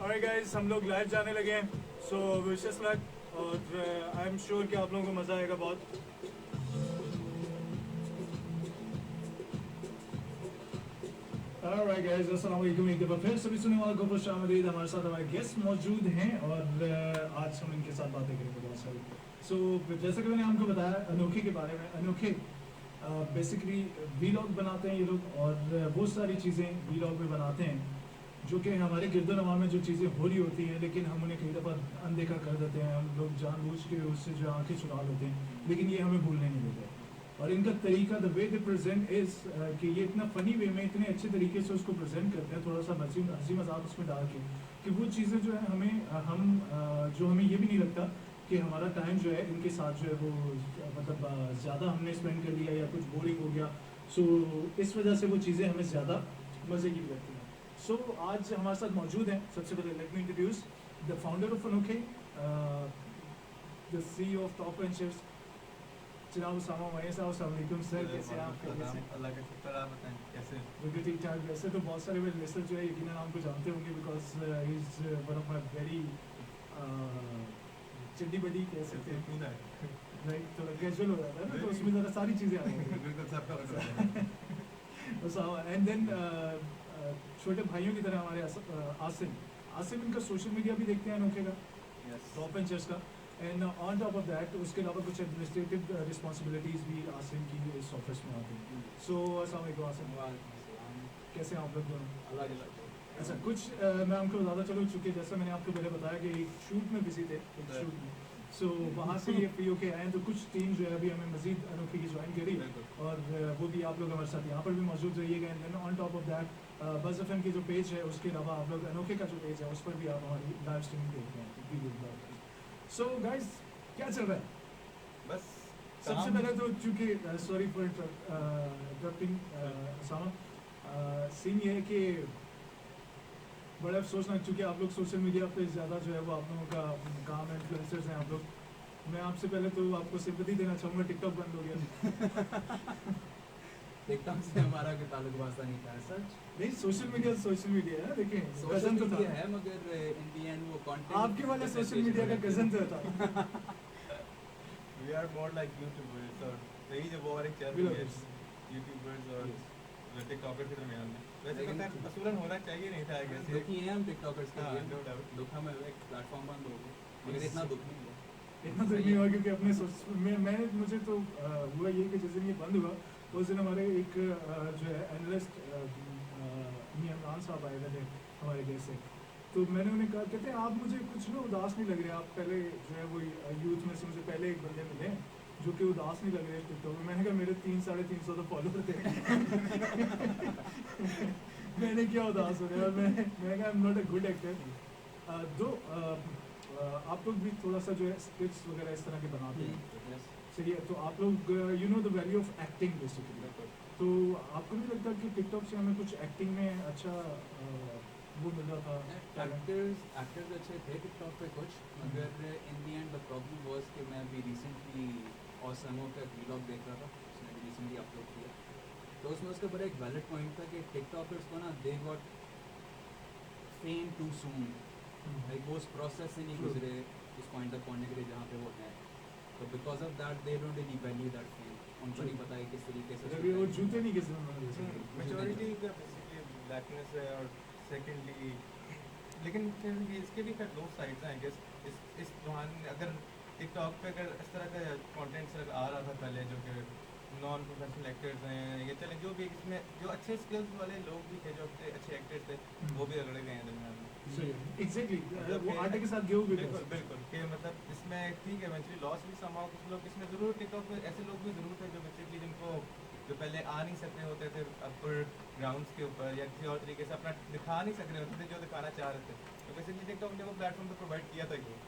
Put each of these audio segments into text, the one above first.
Alright guys, हम लोग live जाने लगे हैं, सो विशेस लक और आई एम श्योर कि आप लोगों को मज़ा आएगा बहुत। ऑलराइट गाइस, अस्सलाम वालेकुम। एक दफ़ा फिर सभी सुनने वालों को खुश आमदीद। हमारे साथ हमारे गेस्ट मौजूद हैं और आज हम इनके साथ बातें करेंगे बहुत सारी। सो जैसा कि मैंने आपको बताया अनोखे के बारे में, अनोखे बेसिकली वीलॉग बनाते हैं ये लोग और वो सारी चीज़ें वीलॉग में बनाते हैं जो कि हमारे गिरदोनवा में जो चीज़ें हो रही होती हैं, लेकिन हम उन्हें कई दफ़ा अनदेखा कर देते हैं। हम लोग जानबूझ के उससे जो आंखें चुरा लेते हैं, लेकिन ये हमें भूलने नहीं देते। और इनका तरीका, the way they present is कि ये इतना फ़नी वे में इतने अच्छे तरीके से उसको प्रेजेंट करते हैं, थोड़ा सा हंसी मजाक उसमें डाल के, कि वो चीज़ें जो है हमें जो हमें ये भी नहीं लगता कि हमारा टाइम जो है इनके साथ जो है वो मतलब ज़्यादा हमने स्पेंड कर लिया या कुछ बोरिंग हो गया। सो इस वजह से वो चीज़ें हमें ज़्यादा मज़े की भी लगती हैं। सो आज हमारे साथ मौजूद हैं, सबसे पहले let me introduce the founder of Anokhe, the CEO of top ventures, जनाब उसामा मय्यर साहब। अस्सलाम वालेकुम सर, कैसे हैं आप? अल्लाह का शुक्र, आप बताएं कैसे? बिल्कुल ठीक ठाक। वैसे तो बहुत सारे मेरे लिसनर जो है यकीनन आपको जानते होंगे, because he is one of my very चिड्डी बडी कह सकते हैं, राइट? थोड़ा कैजुअल हो जाता है ना, तो उसमें ज़रा सारी चीज़ें आ जाती बिल्कुल सबका हैं। एंड देन छोटे भाइयों की तरह हमारे आसिम इनका सोशल मीडिया भी देखते हैं अनोखे का, टॉप वेंचर्स का। And on top of that उसके अलावा कुछ एडमिनिस्ट्रेटिव रिस्पॉन्सिबिलिटीज़ भी आसिम की इस ऑफिस में आती हैं। सो अस्सलाम वालेकुम आसिम, कैसे हैं आप लोग दोनों? अच्छा, कुछ मैं आपको बताता चलूँ, चूँकि जैसा मैंने आपको पहले बताया कि एक शूट में बिजी थे, एक शूट में, सो वहाँ से ये पी के आए, तो कुछ टीम जो है अभी हमें मजीद अनोखे की ज्वाइन करी और वो भी आप लोग हमारे साथ यहाँ पर भी मौजूद रहिएगा। And then on top of that buzz FM की जो पेज है उसके अलावा आप लोग अनोखे का जो पेज है उस पर भी आप हमारी लाइव स्ट्रीमिंग देखते हैं। सो गाइस, क्या चल रहा है? बस सबसे पहले तो चूँकि sorry for interrupting Sama, scene ये है कि बड़ा अफसोसनाक, चूँकि आप लोग सोशल मीडिया पे ज़्यादा जो है वो आप लोगों का काम है, इन्फ्लुएंसर्स हैं आप लोग। मैं आपसे पहले तो आपको सिंपैथी देना चाहूँगा, टिकटॉक बंद हो गया। टिकटॉक से हमारा कोई ताल्लुक वास्ता नहीं था सच। नहीं, सोशल मीडिया है ना, देखें सोशल कज़न तो मीडिया था है, मगर इन दी एंड वो कंटेंट आपके वाले सोशल मीडिया का कज़न तो था। We are more like YouTubers, और यही जो वो एक चल रही है यूट्यूबर्स और टिकटॉकर के दरमियान में। वैसे तो खैर मसूलन होना चाहिए नहीं था, आई गेस। दुखी हैं हम टिकटॉकर्स के हाँ, लिए, no doubt। दुख हमें एक प्लेटफॉर्म बंद हो गया, मगर इतना दुख नहीं हुआ। इतना तो नहीं हुआ क्योंकि अपने मैं मुझे तो हुआ ये कि जिस दिन ये बंद हुआ उस दिन हमारे एक जो है एनालिस्ट इमरान साहब आए थे हमारे गेस्ट से, तो मैंने उन्हें कहा, कहते हैं आप मुझे कुछ ना उदास नहीं लग रहे, आप पहले जो है वो यूथ में से मुझे पहले एक बंदे मिले जो कि उदास नहीं लग रहे टिकटॉक में। मैंने कहा मेरे 300-350 तो फॉलोअर थे। मैंने क्या उदास हो गया, मैंने कहा I am not a good actor. दो आप लोग भी थोड़ा सा जो है स्क्रिप्ट्स वगैरह इस तरह के बनाते हैं, सही है? तो आप लोग you know the value of acting basically, तो आपको नहीं लगता कि टिकटॉक से हमें कुछ एक्टिंग में अच्छा वो मिल रहा था? एक्टर्स अच्छे थे टिकटॉक पे कुछ, मगर इन दी एंड द प्रॉब्लम वाज कि मैं अभी रिसेंटली ऑसमो का वीलॉग देख रहा था, उसने भी रिसेंटली अपलोड किया, तो उसमें उसका बड़ा एक वैलिड पॉइंट था कि टिकटॉकर्स को ना they got FAME too soon, like वो उस प्रोसेस से नहीं गुजरे उस पॉइंट तक पहुंचने के लिए जहाँ पे वो है, तो because of that they don't really value that fame. उनको नहीं पता है किस तरीके से अभी वो जूते नहीं किसी ने मेजॉरिटी का बेसिकली ब्लैकनेस है, और सेकेंडली लेकिन फिर भी इसके भी खैर दो साइड्स हैं, आई गेस। इस दौरान अगर टिकटॉक पे अगर इस तरह का कंटेंट आ रहा था पहले, जो कि नॉन प्रोफेशनल एक्टर्स हैं या चले जो भी इसमें जो अच्छे स्किल्स वाले लोग भी थे, जो अच्छे एक्टर्स थे, वो भी रगड़े गए हैं दरमियान में। एग्जैक्टली वो आटे के साथ गेहूं भी बिल्कुल बिल्कुल कि मतलब इसमें ठीक है इवेंचुअली लॉस भी समाओ, कुछ लोग इसमें ज़रूर टिकटॉक पे ऐसे लोग भी ज़रूर थे जो बेसिकली जिनको जो पहले आ नहीं सकते होते थे अपर ग्राउंड्स के ऊपर या किसी और तरीके से अपना दिखा नहीं सक रहे होते थे जो दिखाना चाह रहे थे, तो बेसिकली टिकटॉक ने वो प्लेटफॉर्म तो प्रोवाइड किया था क्यों।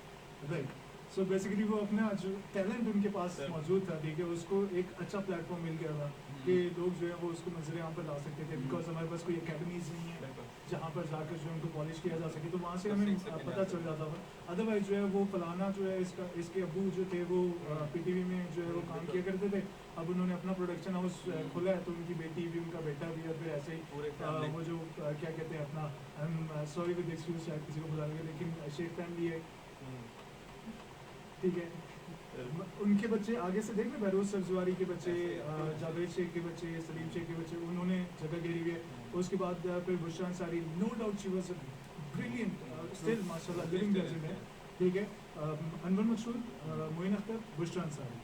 राइट। सो बेसिकली वो अपना जो टैलेंट उनके पास मौजूद था, ठीक है, उसको एक अच्छा प्लेटफॉर्म मिल गया था कि लोग जो है वो उसको नजर यहाँ पर ला सकते थे, बिकॉज हमारे पास कोई अकेडमीज नहीं है जहाँ पर जाकर जो उनको पॉलिश किया जा सके, तो वहाँ से हमें पता चल जाता था। अदरवाइज जो है वो फलाना जो है इसके अबू जो थे वो पीटीवी में जो है वो काम किया करते थे, अब उन्होंने अपना प्रोडक्शन हाउस खोला है, तो उनकी बेटी भी, उनका बेटा भी, और फिर ऐसे ही पूरे family। वो जो क्या कहते हैं अपना, I am sorry with excuse, शायद किसी को बुला लगे, लेकिन शेख फैमिली है, ठीक है। उनके बच्चे आगे से देख रहे, बहरोज सब्जवारी के बच्चे, जावेद शेख के बच्चे, सलीम शेख के बच्चे, उन्होंने जगह घेरी हुई है। उसके बाद फिर Bushra Ansari, no doubt she was brilliant, still माशाल्लाह लिविंग लेजेंड है, ठीक है। Anwar Maqsood, Moin Akhtar, Bushra Ansari,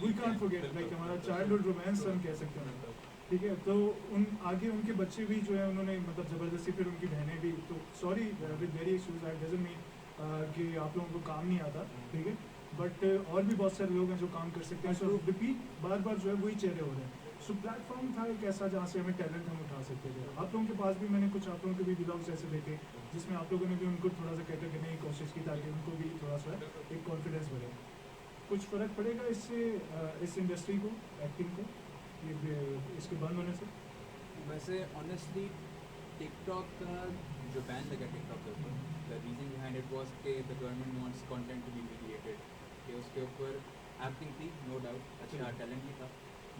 we can't forget, like हमारा चाइल्डहुड रोमांस हम कह सकते हैं, ठीक है। तो उन आगे उनके बच्चे भी जो है उन्होंने मतलब ज़बरदस्ती, फिर उनकी बहनें भी, तो sorry with very excuse, that doesn't mean कि आप लोगों को काम नहीं आता, ठीक है, बट और भी बहुत सारे लोग हैं जो काम कर सकते हैं। सो रिपीट बार बार जो है वही चेहरे हो रहे हैं। सो प्लेटफॉर्म था एक ऐसा जहाँ से हमें टैलेंट हम उठा सकते थे। आप लोगों के पास भी मैंने कुछ आप लोगों के भी ब्लॉग्स ऐसे देखे जिसमें आप लोगों ने भी उनको थोड़ा सा कैटर करने की कोशिश की ताकि उनको भी थोड़ा सा एक कॉन्फिडेंस बढ़े। कुछ फ़र्क पड़ेगा इससे इस इंडस्ट्री को, एक्टिंग को, ये इसके बंद होने से? वैसे ऑनेस्टली टिकटॉक का जो बैन लगा टिकटॉक के ऊपर, the reason behind it was कि the government wants content to be mediated, कि उसके ऊपर एक्टिंग थी, नो डाउट, अच्छा टैलेंट भी था,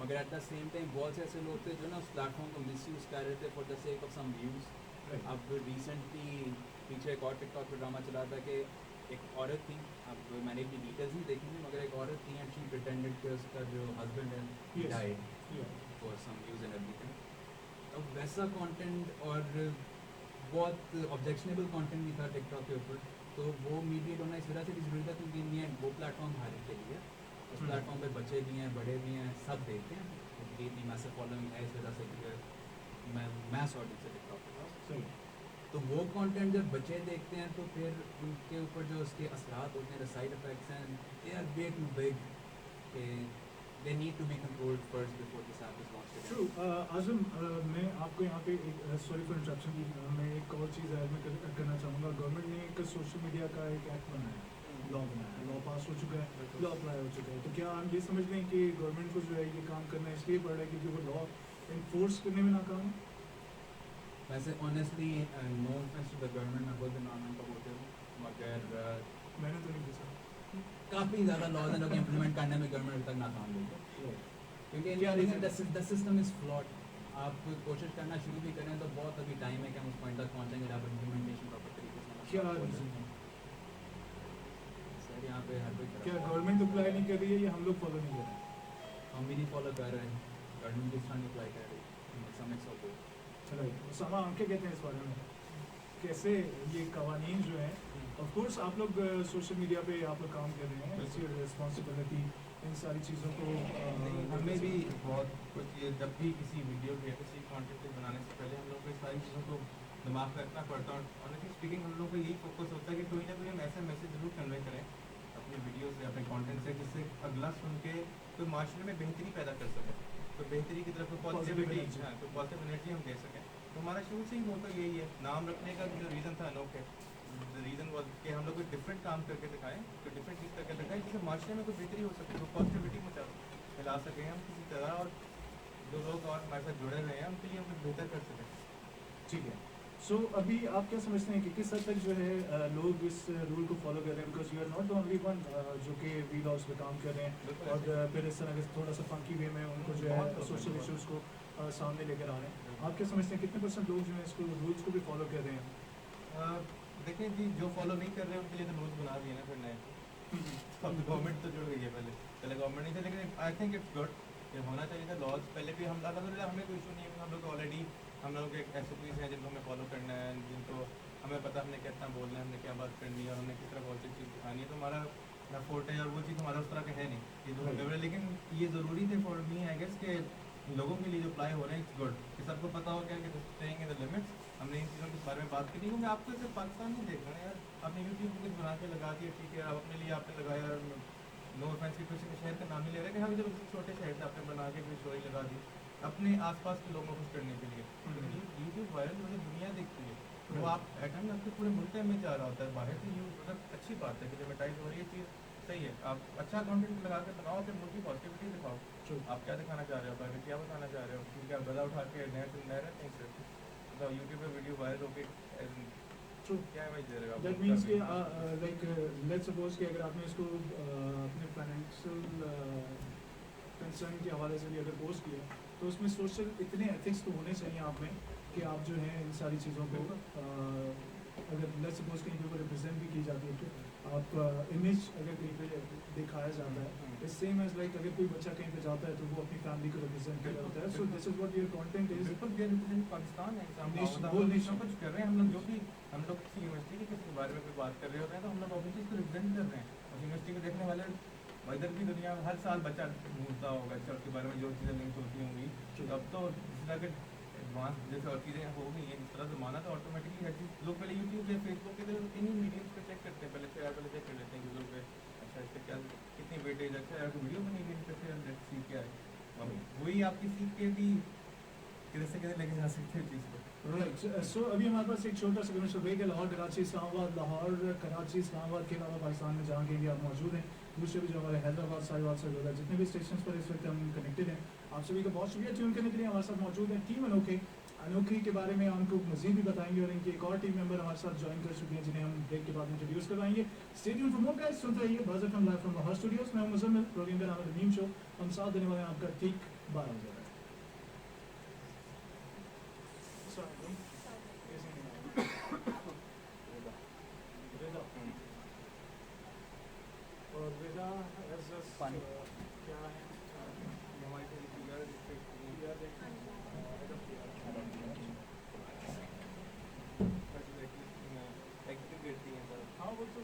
मगर एट द सेम टाइम बहुत से ऐसे लोग थे जो ना उस प्लेटफॉर्म को मिसयूज़ कर रहे थे for the sake of some views. अब रिसेंटली पीछे एक और टिकटॉक पर ड्रामा चला था कि एक औरत थी, अब मैंने इतनी डिटेल्स नहीं देखी थी, मगर एक औरत थी एंड शी प्रिटेंडेड कि उसका जो हस्बैंड है died for some views and everything. अब वैसा कंटेंट और बहुत ऑब्जेक्शनेबल कंटेंट भी था टिकटॉक के ऊपर, तो वो मीडिएट होना इस वजह से भी ज़रूरी था क्योंकि इन एंड वो प्लेटफॉर्म हर एक के लिए, उस प्लेटफॉर्म पे बच्चे भी हैं, बड़े भी हैं, सब देखते हैं, क्योंकि इतनी मैसिव फॉलोइंग है इस वजह से कि मैं मैस ऑडियंस है टिकटॉक के पास। तो वो कंटेंट जब बच्चे देखते हैं तो फिर उनके ऊपर जो उसके असरात होते हैं, साइड इफेक्ट्स हैं, they are way too big, they need to be controlled first before this app is launched again. True. आज़म, मैं आपको यहाँ पे एक सॉरी फॉर इंटरप्शन की, मैं एक और चीज़ ऐड में करना चाहूँगा। गवर्नमेंट ने एक सोशल मीडिया का एक एक्ट बनाया, लॉ बनाया, लॉ पास हो चुका है, लॉ अप्लाई हो चुका है। तो क्या हम ये समझ लें कि गवर्नमेंट को जो है ये काम करना इसलिए पड़ रहा है क्योंकि वो लॉ इन्फोर्स करने में नाकाम है? वैसे honestly no offence to the government, मैं बहुत गवर्नमेंट का बोलते हूँ, मगर मैंने तो नहीं पूछा। काफ़ी ज़्यादा लॉज हैं जो कि इम्प्लीमेंट करने में गवर्नमेंट अभी तक नाकाम हुई है, क्योंकि द सिस्टम इज़ फ्लॉड। आप कोशिश करना शुरू भी करें तो बहुत अभी टाइम है कि हम उस पॉइंट तक पहुँचेंगे जहाँ पर इम्प्लीमेंटेशन प्रॉपर तरीके से क्या रीज़न है? सर यहाँ पे हर कोई क्या गवर्नमेंट अप्लाई नहीं कर रही है या हम लोग फॉलो नहीं कर रहे हैं? हम भी नहीं फॉलो कर रहे हैं, गवर्नमेंट किस तरह अप्लाई कर रही है, समझ सको। राइट, उसामा हम क्या कहते हैं इस बारे में? कैसे ये कवानीन जो हैं, ऑफ कोर्स आप लोग सोशल मीडिया पे आप लोग काम कर रहे हैं, इट्स योर रिस्पॉन्सिबिलिटी इन सारी चीज़ों को हमें भी बहुत कुछ ये जब भी किसी वीडियो या किसी कंटेंट बनाने से पहले हम लोग को इस सारी चीज़ों को दिमाग में रखना पड़ता है। ऑनेस्टली स्पीकिंग हम लोग को यही फोकस होता है कि कोई ना कोई हम ऐसा मैसेज जरूर कन्वे करें अपनी वीडियो से, अपने कंटेंट से, जिससे अगला सुन के कोई माशरे में बेहतरी पैदा कर सके, तो बेहतरी की तरफ पॉजिटिविटी, हाँ, तो पॉजिटिव एनर्जी हम दे सकें। तो हमारा शुरू से ही मोटो यही है। नाम रखने का जो रीज़न था अनोखे, द रीज़न वॉज कि हम लोग कोई डिफरेंट काम करके दिखाएं, कोई डिफरेंट चीज़ करके दिखाएं जिससे माशरे में कोई बेहतरी हो सके, तो पॉजिटिविटी फैला सकें हम किसी तरह, और जो लोग और हमारे साथ जुड़े हुए हैं उनके लिए हम कुछ बेहतर कर सकें। ठीक है। सो अभी आप क्या समझते हैं कि किस हद तक जो है लोग इस रूल को फॉलो कर रहे हैं? Because you are not the only one जो कि वीलॉग्स पे काम कर रहे हैं और फिर इस तरह के थोड़ा सा फंकी वे में उनको जो है सोशल इश्यूज़ को सामने लेकर आ रहे हैं। आप क्या समझते हैं कितने % लोग जो है इसको रूल्स को भी फॉलो कर रहे हैं? देखिए जी, जो फॉलो नहीं कर रहे हैं उनके लिए तो रूल्स बना दिए ना फिर नए। अब गवर्नमेंट तो जुड़ गई है, पहले गवर्नमेंट नहीं थे, लेकिन आई थिंक इट्स गुड, ये होना चाहिए था लॉज। पहले भी हम अलहमदिल्ला हमें कोई इशू नहीं है, हम लोग ऑलरेडी हम लोग एक SOPs हैं जिनको हमें फॉलो करना है, जिनको हमें पता हमने कितना बोलना है, हमने क्या बात करनी है और हमने किस तरह पॉजिटिव चीज़ दिखानी है, तो हमारा फोर्ट है और वो चीज़ हमारा उस तरह का है नहीं, ये जो है। लेकिन ये ज़रूरी थे फॉर मी आई गेस कि लोगों के लिए जो अप्लाई हो रहे हैं इट्स गुड, कि सबको पता हो गया कि स्टेइंग इन द लिमिट्स। हमने इन चीज़ों के बारे में बात की, क्योंकि आपको सिर्फ पाकिस्तान नहीं देख रहे हैं यार, आपने यूट्यूब पर कुछ बना के लगा दिया, ठीक है, आप अपने लिए आपने लगाया, नो ऑफेंस कि किसी शहर का नाम ही ले रहे हैं कि हाँ जब छोटे शहर से आपने बना के कोई स्टोरी लगा दी अपने आसपास के लोगों को खुश करने के लिए, लेकिन यूट्यूब वायरल होने दुनिया देखती है, तो वो आप एटम आपके पूरे मुल्क में जा रहा होता है बाहर से, यू मतलब अच्छी बात है कि लिमिटाइज हो रही है चीज़, सही है। आप अच्छा कंटेंट लगा के बनाओ, फिर मुल्क की पॉजिटिविटी दिखाओ, आप क्या दिखाना चाह रहे हो, बाहर क्या बताना चाह रहे हो, क्योंकि आप गला उठा के नए रहते हैं सिर्फ, मतलब यूट्यूब पर वीडियो वायरल होकर क्या इमेज दे रहे हो? दैट मीन्स कि लाइक लेट्स सपोज कि अगर आपने इसको अपने फाइनेंशियल कंसर्न के हवाले से भी अगर पोस्ट किया तो उसमें सोशल इतने एथिक्स तो होने चाहिए आप में कि आप जो है इन सारी चीज़ों को अगर लेट्स सपोज कहीं पे रिप्रेजेंट भी की जाती है तो आप इमेज अगर कहीं पे दिखाया जाता है इट्स सेम एज लाइक अगर कोई बच्चा कहीं पे जाता है तो वो अपनी फैमिली को रिप्रेजेंट कर रहा होता है. So this is what your content is. बिल्कुल ये रिप्रेजेंट पाकिस्तान है Nation, हम whole लोग nation. कुछ कर रहे हैं हम लोग जो कि हम लोग किसी यूनिवर्सिटी के किसी के बारे में कोई बात कर रहे होते हैं तो हम लोग ऑब्वियसली इसको रिप्रेजेंट कर रहे हैं और यूनिवर्सिटी को देखने वाले इधर की दुनिया में हर साल बच्चा ढूंढता होगा चर्च के बारे में जो चीज़ें लिंक होती होंगी तो अब तो जिस तरह के एडवांस जैसे और चीज़ें हो गई हैं जिस तरह से माना तो ऑटोमेटिकली हर चीज़ लोग पहले यूट्यूब या फेसबुक के इन्हीं मीडियम्स पे चेक करते हैं पहले चेक कर लेते हैं गूगल पे अच्छा इसका क्या कितनी वेटेज अच्छा यार वीडियो बनी हुई कैसे लेट्स सी क्या है अब वही आपकी सीख के भी किधर से किधर लेके जा सकते हैं चीज़ को. राइट. सो अभी हमारे पास एक छोटा सा कमर्शियल ब्रेक है. लाहौर कराची इस्लामाबाद के अलावा पाकिस्तान में जहाँ कहीं भी आप मौजूद हैं दूसरे भी जो हमारे हैदराबाद साहिवाल से होगा जितने भी स्टेशन पर इस वक्त हम कनेक्टेड हैं आप सभी का बहुत शुक्रिया ट्यून करने के लिए. हमारे साथ मौजूद है टीम अनोखे के बारे में हमको मजीद भी बताएंगे और इनके एक और टीम मेंबर हमारे साथ ज्वाइन कर चुके हैं जिन्हें हम ब्रेक के बाद इंट्रोड्यूस करवाएंगे. Stay tuned for more guys. सुनते रहिए buzz FM live from Lahore studios. मैं हूं मुज़म्मिल. प्रोग्राम का नाम है द मीम शो. हम साथ देने वाले हैं आपका ठीक 12 बजे. और वेदा एज पानी. क्या है हाँ वो तो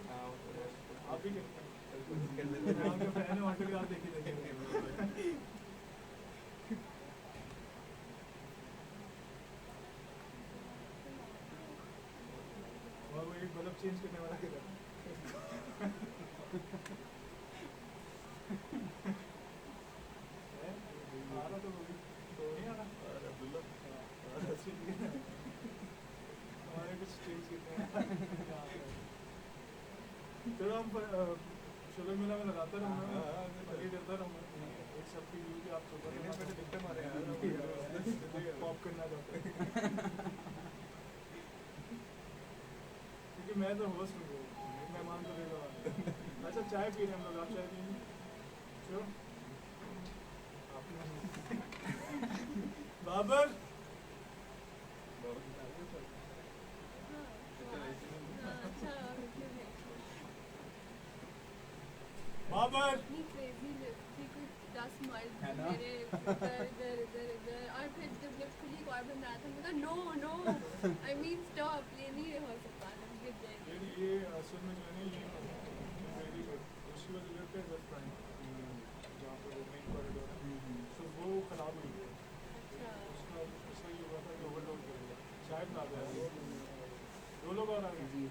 आप भी करते हैं आपके फैन है वहाँ पे भी आप देखिए और वो एक बल्ब चेंज करने वाला किधर आ रहा तो नहीं आ रहा हमारे कुछ चेंज करते हैं चलो हम शुगर मिला में लगाता रहूँगा आगे करता रहूँगा एक सब की व्यू आप दिक्कत मारे पॉप करना चाहते क्योंकि मैं तो होस्ट हूँ मेहमान तो लेगा. अच्छा चाय पी रहे हैं हम लोग. आप चाय पिएंगे चलो बाबर बाबर है ना? मेरे इधर और फिर जब लिफ्ट खुली एक और बंदा आया था मैं कहा नो आई मीन स्टॉप ये नहीं हो सकता गिर जाएगी. ये असल में जो है ये मेरी उसकी वजह लिफ्ट है वेस्ट फ्रंट जहाँ पर वो मेन कॉरिडोर है तो वो खराब हुई है. उसका उसका ये हुआ था कि ओवरलोड करेगा शायद ना आ जाए. दो लोग और आ गए.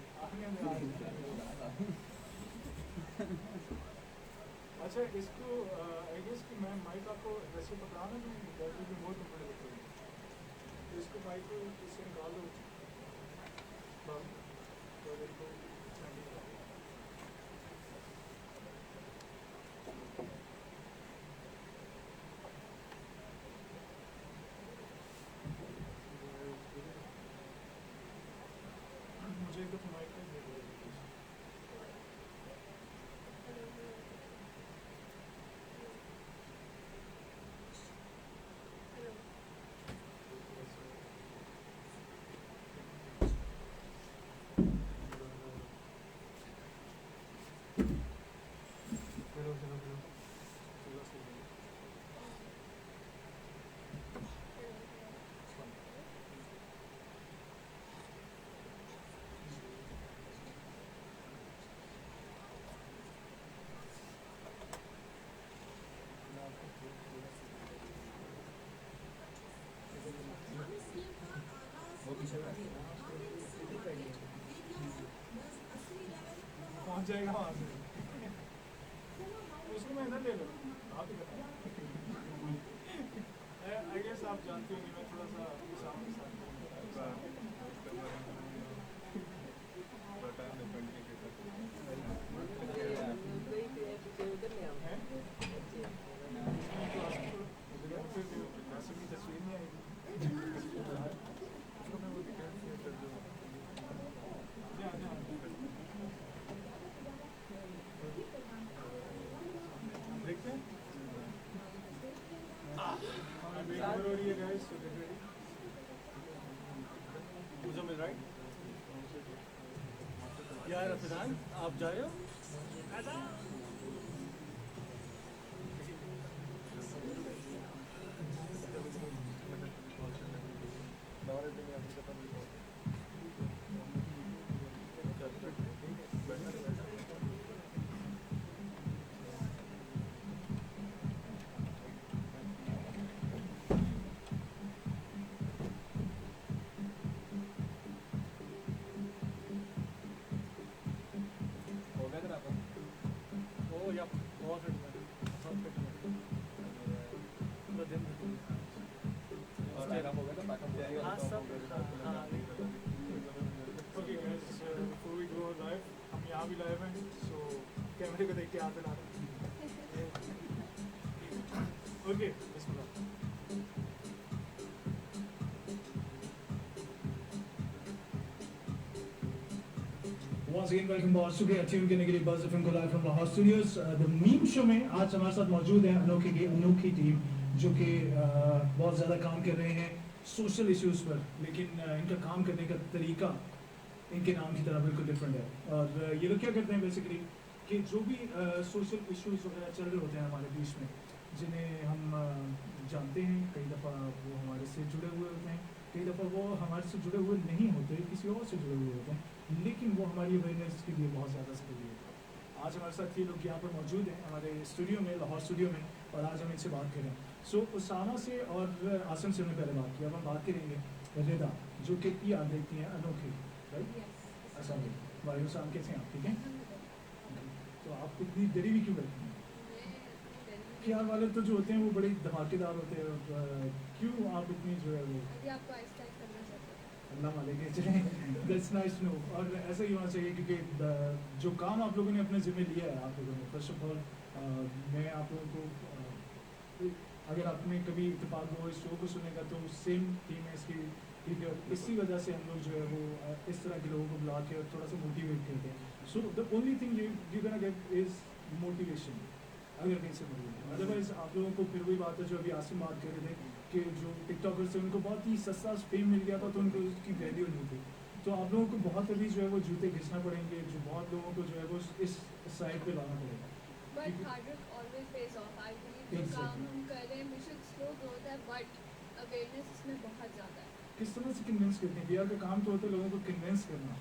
अच्छा इसको आई गेस कि मैं माइक आपको वैसे पता ना कि that will be more comfortable. तो इसको माइक को इससे निकाल दो तो इसको मुझे तो माइक का दे दो. पहुंच जाएगा वहाँ से. उसको मैं इधर ले लो आप ही बताओ. आई गेस आप जानते होंगे मैं थोड़ा सा सामने तस्वीर नहीं आएगी. देखते हैं guys to get ready. Muzammil, right? Yeah, Rafizan, आप जा रहे हो? Oh, yeah, बहुत fit है, बहुत fit है। पूरा दिन और बैकअप हो गया तो बैकअप जाएगा हाँ सब हाँ okay guys, before we go live, हम यहाँ भी लाइव हैं, सो कैमरे को देख के आप बना ओके बिस्मिल्लाह। Once again, welcome बहुत शुक्रिया ट्यून करने के लिए बज़ एफएम को live from Lahore studios. The meme show में आज हमारे साथ मौजूद है अनोखी की अनोखी टीम, जो कि बहुत ज़्यादा काम कर रहे हैं सोशल इश्यूज़ पर, लेकिन इनका काम करने का तरीका इनके नाम की तरह बिल्कुल डिफरेंट है। और ये लोग क्या करते हैं बेसिकली कि जो भी सोशल इश्यूज़ वगैरह चल रहे होते हैं हमारे बीच में, जिन्हें हम जानते हैं, कई दफ़ा वो हमारे से जुड़े हुए होते हैं, कई दफ़ा वो हमारे से जुड़े हुए नहीं होते, किसी और से जुड़े हुए होते हैं, लेकिन वो हमारी अवेयरनेस के लिए बहुत ज़्यादा ज़रूरी है। आज हमारे साथ ये लोग यहाँ पर मौजूद हैं हमारे स्टूडियो में, लाहौर स्टूडियो में, और आज हम इनसे बात करें। सो उसामा से और आसम से हमने पहले बात की, अब हम बात करेंगे रिदा, जो कि याद देखती हैं अनोखी, राइट? अच्छा वालेकुम सलाम, कैसे हैं आप? ठीक है। तो आप इतनी डरी भी क्यों करती हैं? प्यार वाले तो जो होते हैं वो बड़े धमाकेदार होते हैं, क्यों आप इतनी जो है वो आपको आहिस्ता करना चाहते हैं। अल्लाह मालिक है, चलें, दैट्स नाइस नो। और ऐसा ही होना चाहिए क्योंकि जो काम आप लोगों ने अपने ज़िम्मे लिया है, आप लोगों ने, फर्स्ट ऑफ ऑल मैं आप लोगों को अगर आपने कभी इत्तेफाक हो इस शो को सुनेगा तो सेम थीम है इसकी, ठीक है। इसी वजह से हम लोग जो है वो इस तरह के लोगों को बुला के और थोड़ा सा मोटिवेट करते हैं। So the only thing you can get is motivation, अगर कहीं से मिलेगी। अदरवाइज आप लोगों को फिर वही बात है जो अभी आसिम बात कर रहे थे कि जो टिकटॉकर्स थे उनको बहुत ही सस्ता फेम मिल गया था तो उनको उसकी वैल्यू नहीं थी। तो आप लोगों को बहुत अभी जो है वो जूते घिसना पड़ेंगे, जो बहुत लोगों को जो है वो इस साइड पे लाना पड़ेगा। But hard work always pays off. I believe जो काम हम कर रहे हैं, we should slow growth है, but awareness इसमें बहुत ज़्यादा है। किस तरह से कन्विंस करते हैं? VR का काम तो होता है लोगों को कन्विंस करना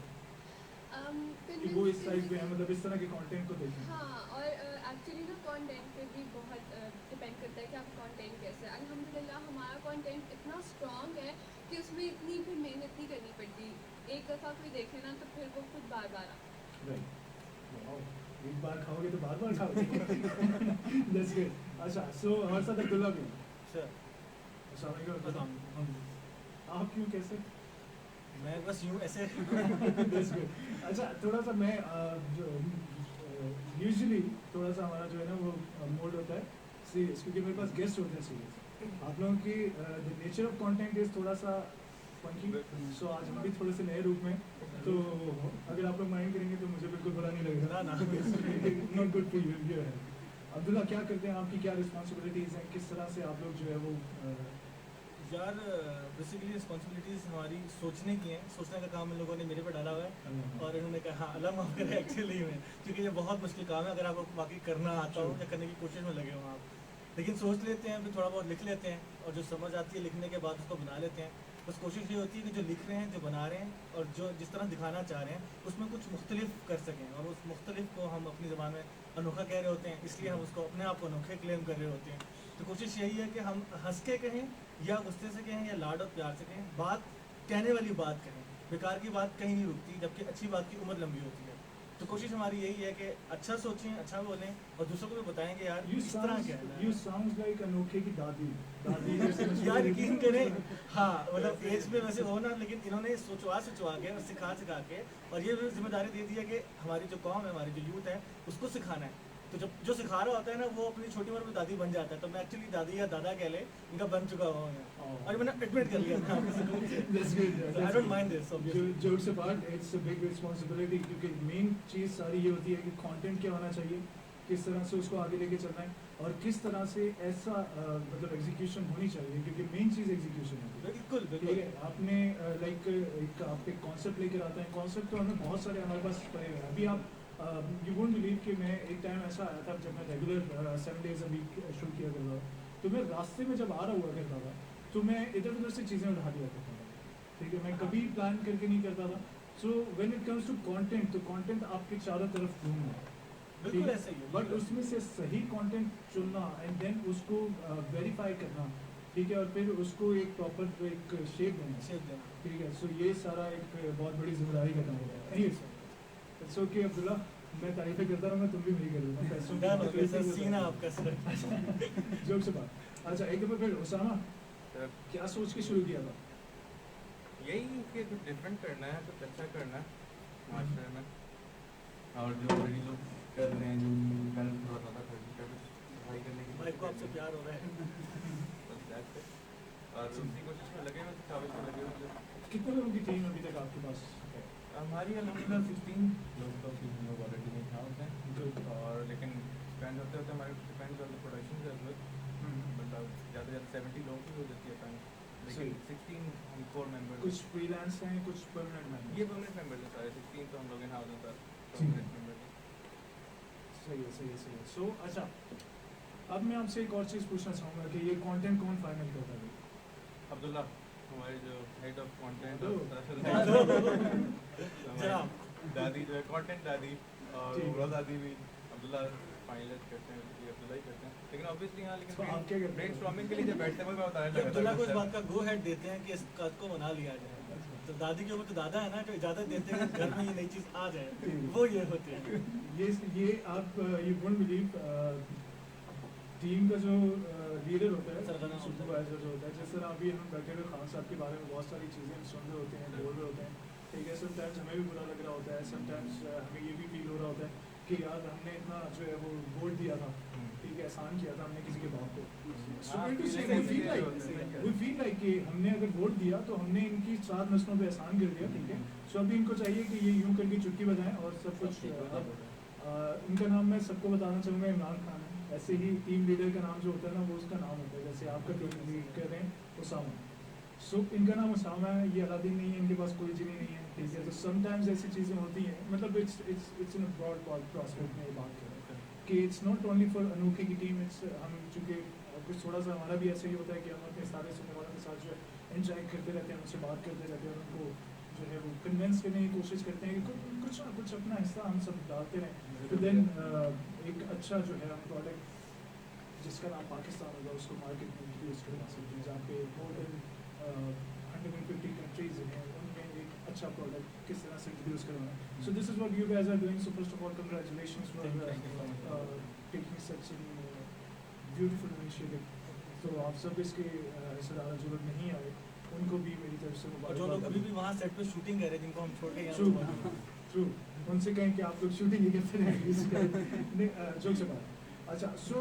कि वो इस साइड पे है, मतलब इस तरह के कंटेंट को देखें। हाँ, और एक्चुअली ना कंटेंट पे भी बहुत डिपेंड करता है कि आप कंटेंट कैसे है। अल्हम्दुलिल्लाह हमारा कंटेंट इतना स्ट्रॉन्ग है कि उसमें इतनी फिर मेहनत नहीं करनी पड़ती। एक दफ़ा कोई देखे ना तो फिर वो खुद बार बार आता। राइट, एक बार खाओगे तो बार बार खाओगे। That's good. अच्छा, सो हमारे साथ अब्दुल्ला भी हैं। सर अस्सलाम वालेकुम। आप क्यों कैसे? मैं बस यूँ ऐसे That's good. अच्छा, थोड़ा सा मैं जो यूजुअली थोड़ा सा हमारा जो है ना वो मोड होता है सीरियस, क्योंकि मेरे पास गेस्ट होते हैं सीरियस। आप लोगों की the nature of content is थोड़ा सा फंकी, सो आज हम भी थोड़े से नए रूप में, तो अगर आप लोग माइंड करेंगे तो मुझे बिल्कुल बुरा नहीं लगेगा। ना not good for you. Abdullah, क्या करते हैं, आपकी क्या रिस्पॉन्सिबिलिटीज़ हैं, किस तरह से आप लोग जो है वो यार बेसिकली रिस्पॉन्सिबिलिटीज़ हमारी सोचने की हैं, सोचने का काम इन लोगों ने मेरे पे डाला हुआ है और इन्होंने कहा हाँ अल्लाह माफ़ करे एक्चुअली में, क्योंकि ये बहुत मुश्किल काम है अगर आपको बाकी करना आता हो या करने की कोशिश में लगे हो आप, लेकिन सोच लेते हैं फिर थोड़ा बहुत लिख लेते हैं और जो समझ आती है लिखने के बाद उसको बना लेते हैं। बस कोशिश ये होती है कि जो लिख रहे हैं, जो बना रहे हैं और जो जिस तरह दिखाना चाह रहे हैं उसमें कुछ मुख्तलिफ कर सकें, और उस मुख्तलिफ को हम अपनी ज़बान में अनोखा कह रहे होते हैं, इसलिए हम उसको अपने आप को अनोखे क्लेम कर रहे होते हैं। तो कोशिश यही है कि हम हंस के कहें या गुस्से से कहें या लाड और प्यार से कहें, बात कहने वाली बात कहें, बेकार की बात कहीं नहीं रुकती, जबकि अच्छी बात की उम्र लंबी होती है। तो कोशिश हमारी यही है कि अच्छा सोचें, अच्छा बोलें और दूसरों को भी बताएंगे यार इस तरह क्या है। यू साउंड्स लाइक अनोखे की दादी यार यकीन करें, हाँ मतलब एज में वैसे हो ना, लेकिन इन्होंने सोचवा के और सिखा के और ये भी जिम्मेदारी दे दी है कि हमारी जो कौम है, हमारी जो यूथ है उसको सिखाना है। तो जब जो सिखा रहा होता है ना वो अपनी छोटी उम्र में दादी बन जाता है, तो मैं एक्चुअली दादी या दादा कह ले इनका बन चुका हुआ हूँ और मैंने एडमिट कर लिया। I don't mind this. Jokes apart, it's a big responsibility, क्योंकि मेन चीज़ सारी ये होती है कि कंटेंट क्या होना चाहिए, किस तरह से उसको आगे लेके चलना है। और किस तरह से ऐसा मतलब एग्जीक्यूशन होनी चाहिए, क्योंकि मेन चीज़ एग्जीक्यूशन है। बिल्कुल ठीक बिल्कुल है, आपने लाइक एक आप एक कॉन्सेप्ट लेकर आते हैं, कॉन्सेप्ट तो हमें बहुत सारे हमारे पास पड़े हुए हैं। अभी आप यू वोंट बिलीव कि मैं एक टाइम ऐसा आया था जब मैं regular 7 days a week shoot किया करता था, तो मैं रास्ते में जब आ रहा हुआ करता था तो मैं इधर उधर से चीज़ें उठा दिया करता था। ठीक है, मैं कभी प्लान करके नहीं करता था। So when it comes to content, तो कंटेंट आपके चारों तरफ घूम रहा है, बिल्कुल ऐसा ही है, बट बिल्कुल। उसमें से सही कंटेंट चुनना एंड देन उसको वेरीफाई करना, ठीक है, और फिर उसको एक प्रॉपर एक शेप देना, शेप देना। ठीक है। सो ये सारा एक बहुत बड़ी जिम्मेदारी का काम होता है। एनीवेज, इट्स ओके अब्दुल्ला, मैं तारीफें करता रहूँगा, तुम भी मेरी करोगे पैसों डन हो गया सर, की सीन है आपका सर। जोक से बात। अच्छा, एक दफ़ा फिर उसामा, सर क्या सोच के शुरू किया था? यही कि कुछ डिफरेंट करना है, कुछ अच्छा करना है माशरे में, और जो ऑलरेडी लोग कर रहे हैं, जो मैंने थोड़ा ज़्यादा कर दिया, कुछ सफाई करने की भाई को आपसे प्यार हो रहा है। बस that's it। और उसी कोशिश में लगे हुए थे, काबिल में लगे हुए थे। कितने लोगों की टीम अभी तक आपके पास है? हमारी अल्हम्दुलिल्लाह 16 लोग तो 16 लोग ऑलरेडी इन हाउस हैं, Good. और लेकिन डिपेंड होते होते हमारे depend on the production as well, मतलब ज़्यादा से ज़्यादा 70 लोगों की हो जाती है टाइम, लेकिन 16 हम कोर मेंबर्स कुछ फ्रीलांस हैं, कुछ परमानेंट मेंबर्स। ये परमानेंट मेंबर्स हैं सारे, 16 तो हम लोग इन हाउस हैं सर, ठीक है। परमानेंट मेंबर्स हैं। सही है, सही है, सही है। सो अच्छा, अब मैं आपसे एक और चीज़ पूछना चाहूँगा कि ये कंटेंट कौन फाइनल करता है? अब्दुल्ला हमारे जो हेड ऑफ कंटेंट जरा दादी जो है कंटेंट दादी, और ठीक है। ओवरऑल दादी भी अब्दुल्ला फाइनलाइज करते हैं, ये अब्दुल्ला ही करते हैं, लेकिन ऑब्वियसली हाँ, तो आप क्या करते हैं? ब्रेनस्टॉर्मिंग के लिए जब बैठते हैं मैं बताने कि लगा अब्दुल्ला को इस था बात का गो हेड देते हैं कि इस बात को मना लिया जाए। तो दादी के ऊपर तो दादा है ना, जो इजाज़त देते हैं कि घर में ये नई चीज़ आ जाए, वो ये होते हैं। ये आप यू वोंट बिलीव टीम का जो लीडर होता है, सरगना होता है। सुपरवाइजर जो होता है, जिस तरह अभी हम बैठे हुए खान साहब के बारे में बहुत सारी चीज़ें सुन रहे होते हैं, बोल रहे होते हैं, ठीक है। समटाइम्स हमें भी बुरा लग रहा होता है, समटाइम्स हमें ये भी फील हो रहा होता है कि यार हमने इतना जो है वो वोट दिया था, ठीक है, एहसान किया था हमने किसी के बाप को। So हाँ, we feeling ऐसी feel है, like सही है। we feel like कि हमने अगर वोट दिया तो हमने इनकी 7 नस्लों पे एहसान कर दिया, ठीक है। सो अभी इनको चाहिए कि ये यूं करके चुटकी बजाएं और सब कुछ इनका नाम मैं सबको बताना चाहूँगा, इमरान खान है। ऐसे ही टीम लीडर का नाम जो होता है ना, वो उसका नाम होता है, जैसे आपका टीम लीड कर रहे हैं उसामा, सो इनका नाम उसामा है, ये अलादीन नहीं है, इनके पास कोई जिनी नहीं है, ठीक है। तो समटाइम्स ऐसी चीज़ें होती हैं, मतलब इट्स इन ब्रॉड प्रॉस्पेक्ट में ये बात कर रहे हैं कि इट्स नॉट ओनली फॉर अनोखे की टीम, इट्स हम चूँकि कुछ थोड़ा सा हमारा भी ऐसे ही होता है कि हम अपने सारे सुनने वालों के साथ जो है इंटरेक्ट करते रहते हैं, उनसे बात करते रहते हैं, और उनको जो है वो कन्विंस करने की कोशिश करते हैं कि कुछ ना कुछ अपना हिस्सा हम सब डालते रहें, तो देन एक अच्छा जो है हम प्रोडक्ट जिसका नाम पाकिस्तान होगा उसको मार्केट में इंट्रोड्यूस करवा सकते हैं, जहाँ पे मोर देन 150 कंट्रीज हैं, उनमें एक अच्छा प्रोडक्ट किस तरह से इंट्रोड्यूस करवाना है। So this is what you guys are doing, so first of all congratulations Thank you so much. For taking such an beautiful initiative. तो आप सब इसके हिस्सेदार जो लोग नहीं आए उनको भी मेरी तरफ से और जो लोग अभी भी वहाँ सेट पे शूटिंग कर रहे हैं, जिनको हम छोड़ के यहाँ True. पे मौजूद हैं। ट्रू, उनसे कहें कि आप लोग शूटिंग ही करते रहें। जोक से बात। अच्छा, सो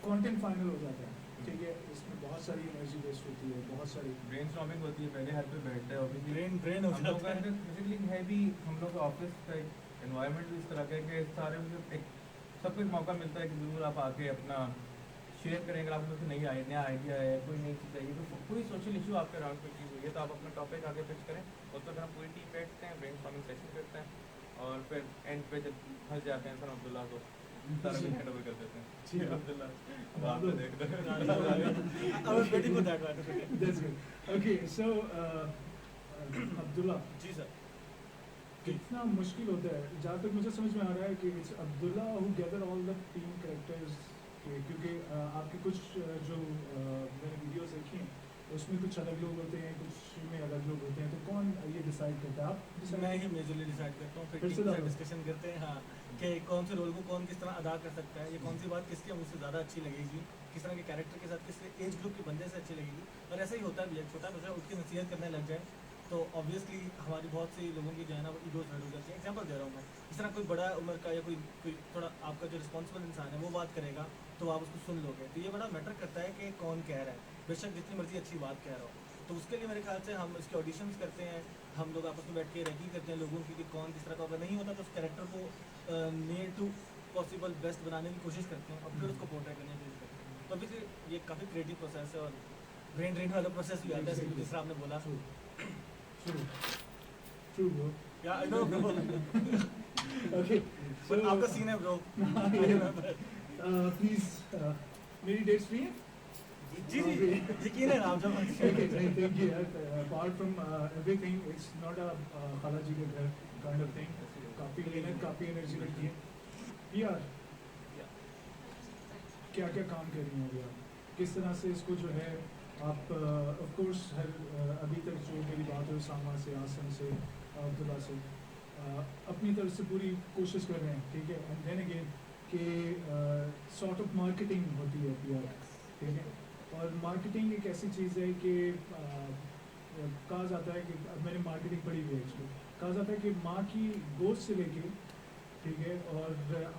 कंटेंट फाइनल हो जाता है, ठीक है, इसमें बहुत सारी एनर्जी वेस्ट होती है, बहुत सारी ब्रेनस्टॉर्मिंग होती है, पहले हर पे बैठते हैं, ऑब्वियसली ब्रेन हो हम लोग का जाता है। बेसिकली है भी, हम लोग का ऑफिस का एक एनवायरनमेंट भी इस तरह का है कि सारे मतलब एक सबको एक मौका मिलता है कि जरूर आप आके अपना शेयर करें, अगर आपको कुछ नई नया आइडिया है, कोई नई चीज़ चाहिए, तो कोई सोशल इशू आपके अराउंड कोई चीज़ हुई है, तो आप अपना टॉपिक आगे पिच करें, और तो फिर हम पूरी टीम बैठते हैं, ब्रेनस्टॉर्मिंग सेशन करते हैं, और फिर एंड पे जब फंस जाते हैं सर अब्दुल्ला को सारा कुछ हैंड ओवर कर देते हैं। ठीक है। अब्दुल्ला अब आप तो देख रहे I was waiting for that one. That's good. Okay, so Abdullah, जी सर। कितना मुश्किल होता है, जहाँ तक मुझे समझ में आ रहा है कि it's Abdullah who gather all the team characters, क्योंकि आपके कुछ जो मैंने वीडियोस देखी हैं उसमें कुछ अलग लोग होते हैं, कुछ में अलग लोग होते हैं, तो कौन ये डिसाइड करता है? आप decide मैं ही मेजरली डिसाइड करता हूँ, फिर फिर से टीम से डालो। डिस्कशन करते हैं, हाँ, कि कौन से रोल को कौन किस तरह अदा कर सकता है, ये कौन सी बात किसके मुझसे ज़्यादा अच्छी लगेगी, किस तरह के कैरेक्टर के साथ किस एज ग्रुप के बंदे से अच्छी लगेगी। और ऐसा ही होता है भैया, छोटा बच्चा उठ के नसीहत करने लग जाए तो ऑब्वियसली हमारी बहुत सी लोगों की जो है ना वो ईगोज हर्ट हो जाती है। एग्जाम्पल दे रहा हूँ मैं, इस तरह कोई बड़ा उम्र का या कोई थोड़ा आपका जो रिस्पॉन्सिबल इंसान है वो बात करेगा तो आप उसको सुन लोगे, तो ये बड़ा मैटर करता है कि कौन कह रहा है, बेशक जितनी मर्जी अच्छी बात कह रहा हो। तो उसके लिए मेरे ख्याल से हम इसके ऑडिशंस करते हैं, हम लोग आपस में बैठ के रेकी करते हैं लोगों की कि कौन किस तरह का होगा, नहीं होता तो उस कैरेक्टर को नियर टू पॉसिबल बेस्ट बनाने की कोशिश करते हैं और फिर उसको पोर्ट्रेट करने की कोशिश करते हैं। तो अभी ये काफ़ी क्रिएटिव प्रोसेस है और ब्रेन ड्रेन वाला प्रोसेस भी आता है जिस तरह आपने बोला। True, bro. Yeah, I know, bro. Okay. But आपका सीन है, bro. Please, मेरी dates free है? जी यकीन है ना आप जब Okay, thank you. Apart from everything, it's not a खाला जी के घर kind of thing. काफ़ी मेहनत, काफ़ी एनर्जी लगती है। यार, क्या क्या काम कर रही हैं अभी आप? किस तरह से इसको जो है आप ऑफ कोर्स हर अभी तक जो मेरी बात है सामा से, आसन से, अब्दुल्ला से अपनी तरफ से पूरी कोशिश कर रहे हैं, ठीक है? एंड देन अगेन कि सॉर्ट ऑफ मार्केटिंग होती है PR, ठीक है? और मार्केटिंग एक ऐसी चीज़ है कि कहा जाता है कि अब मैंने मार्केटिंग पढ़ी हुई है एक्चुअली, कहा जाता है कि माँ की गोद से लेके, ठीक है, और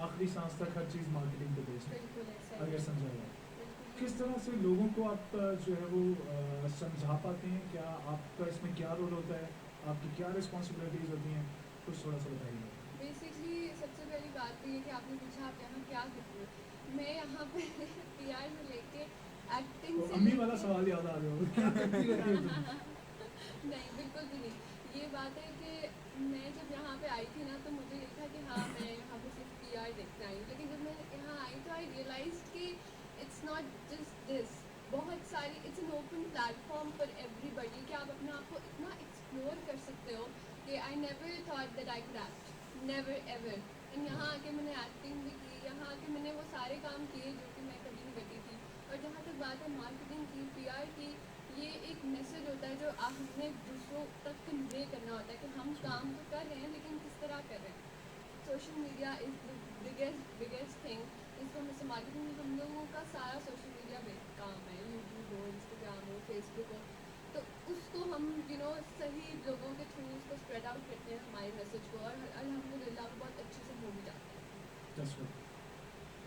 आखिरी सांस तक हर चीज़ मार्केटिंग पे बेस्ड है, बिल्कुल ऐसा ही अगर है। समझा जाए। बिल्कुल। किस तरह से लोगों को आप जो है वो समझा पाते हैं? क्या आपका इसमें क्या रोल होता है? आपकी क्या रिस्पॉन्सिबिलिटीज़ होती हैं? कुछ थोड़ा सा बताइए। बेसिकली सबसे पहली बात तो ये कि आपने पूछा आप यहाँ क्या करती हो। मैं यहाँ पे PR से लेके एक्टिंग तो से अम्मी वाला सवाल याद आ रहा हो, क्या करती रहती हो तुम? नहीं, बिल्कुल भी नहीं। ये बात है कि मैं जब यहाँ पे आई थी ना तो मुझे ये था कि हाँ मैं यहाँ पे सिर्फ PR देखने आई हूँ, लेकिन जब मैं यहाँ आई तो आई रियलाइज कि इट्स नॉट जस्ट दिस, बहुत सारी it's an open platform for everybody कि आप अपने आप को इतना एक्सप्लोर कर सकते हो कि I never thought that I could act, never ever. And यहाँ आके मैंने एक्टिंग भी की, यहाँ आके मैंने वो सारे काम किए जो कि मैं कभी नहीं करती थी। और जहाँ तक बात है मार्केटिंग की, PR की, ये एक मैसेज होता है जो हमने दूसरों तक कन्वे करना होता है कि हम काम तो कर रहे हैं लेकिन किस तरह कर रहे हैं। Social media is the biggest thing. इसको हम मार्केटिंग में हम लोगों का सारा सोशल मीडिया बेस्ड काम है, यूट्यूब हो, इंस्टाग्राम हो, फेसबुक हो, तो उसको हम सही लोगों के थ्रू उसको स्प्रेड आउट करते हैं हमारे मैसेज को, और अल्हम्दुलिल्लाह बहुत अच्छे से हो भी जाता है।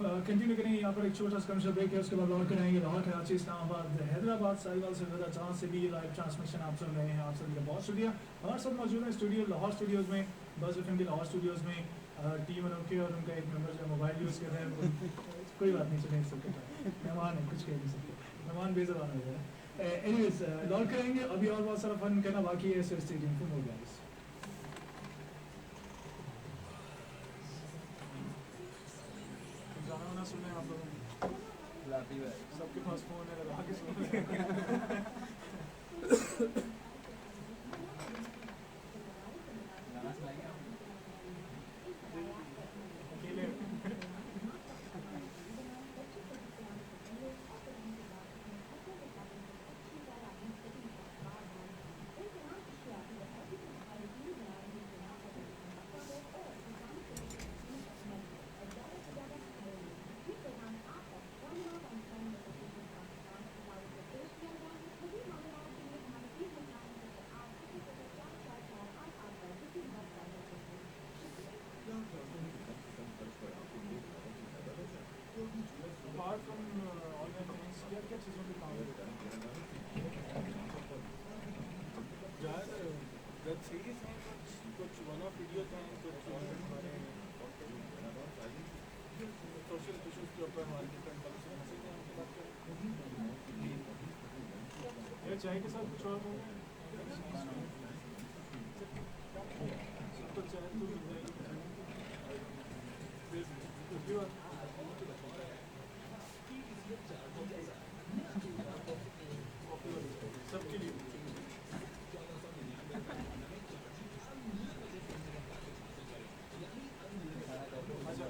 कंटिन्यू करेंगे। यहाँ पर एक छोटा सा कमर्शियल ब्रेक है, उसके बाद लौट कर आएंगे लाहौर, कराची, इस्लामाबाद, हैदराबाद, साहिवाल से जहाँ से भी लाइव ट्रांसमिशन आप सुन रहे हैं, आप सभी का बहुत शुक्रिया। हमारे साथ मौजूद है स्टूडियो लाहौर स्टूडियोज़ में, बज़ FM के लाहौर स्टूडियोज़ में टीम अनोखे और उनका एक मेंबर जो मोबाइल यूज़ कर रहे हैं। कोई बात नहीं, चलें, सकते मेहमान है, कुछ कह नहीं सकते, मेहमान बेज़बान हो गया। एनीवेज लौट करेंगे, अभी और बहुत सारा फन करना बाकी है, so stay tuned for more guys. गाना वाना सुने आप लोगों ने? सबके पास फोन है, लगा के सुन रहे हैं। अकेले apart from all your things, क्या चीज़ों पे काम करते हैं? ज़्यादातर वेब सीरीज हैं, कुछ वन ऑफ वीडियोज हैं, कुछ हमारे सोशल इशूज़ के ऊपर हमारे डिफरेंट पॉलिसी मैसेज हैं, उनकी बात करें। ये चाय के साथ कुछ और होगा? तो चाय तो मिल जाएगी। सबके लिए अच्छा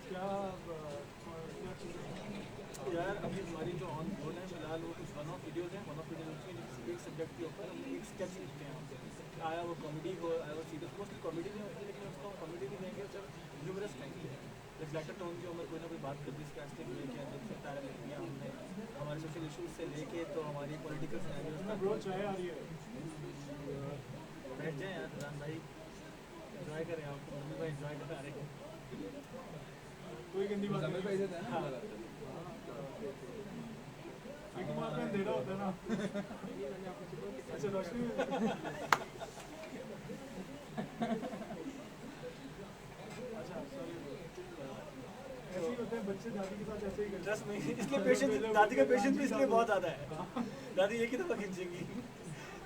क्या यार अभी हमारी जो ऑन बोर्ड है फिलहाल वो कुछ वन ऑफ वीडियोज़ हैं, वन ऑफ वीडियोज़ एक सब्जेक्ट के ऊपर हमने एक स्केच लिखते हैं, आया वो कॉमेडी हो, आया वो सीरियस, मोस्टली कॉमेडी में होती है, लेकिन उसको कॉमेडी भी देंगे सर ह्यूमरस कहेंगे, जब ब्लैकर टोन के ऊपर कोई ना कोई बात कर दी, कैस्टिंग लेके जब से तारा लिखियाँ हमने हमारे सोशल इशूज़ से लेके तो हमारी पॉलिटिकल सिनेरियोज़ ग्रोथ चाहे आ रही है। बैठ जाए यार राम भाई, एंजॉय करें, आपको मम्मी भाई एंजॉय करते आ रहे हैं, कोई गंदी बात नहीं है। हाँ लेकिन आपने अंधेरा होता है ना। अच्छा रोशनी हैं बच्चे दादी के साथ ऐसे ही करते ट्रस्ट में इसलिए पेशेंस, दादी का पेशेंस भी इसलिए बहुत ज़्यादा है। दादी एक ही दफ़ा खींचेंगी।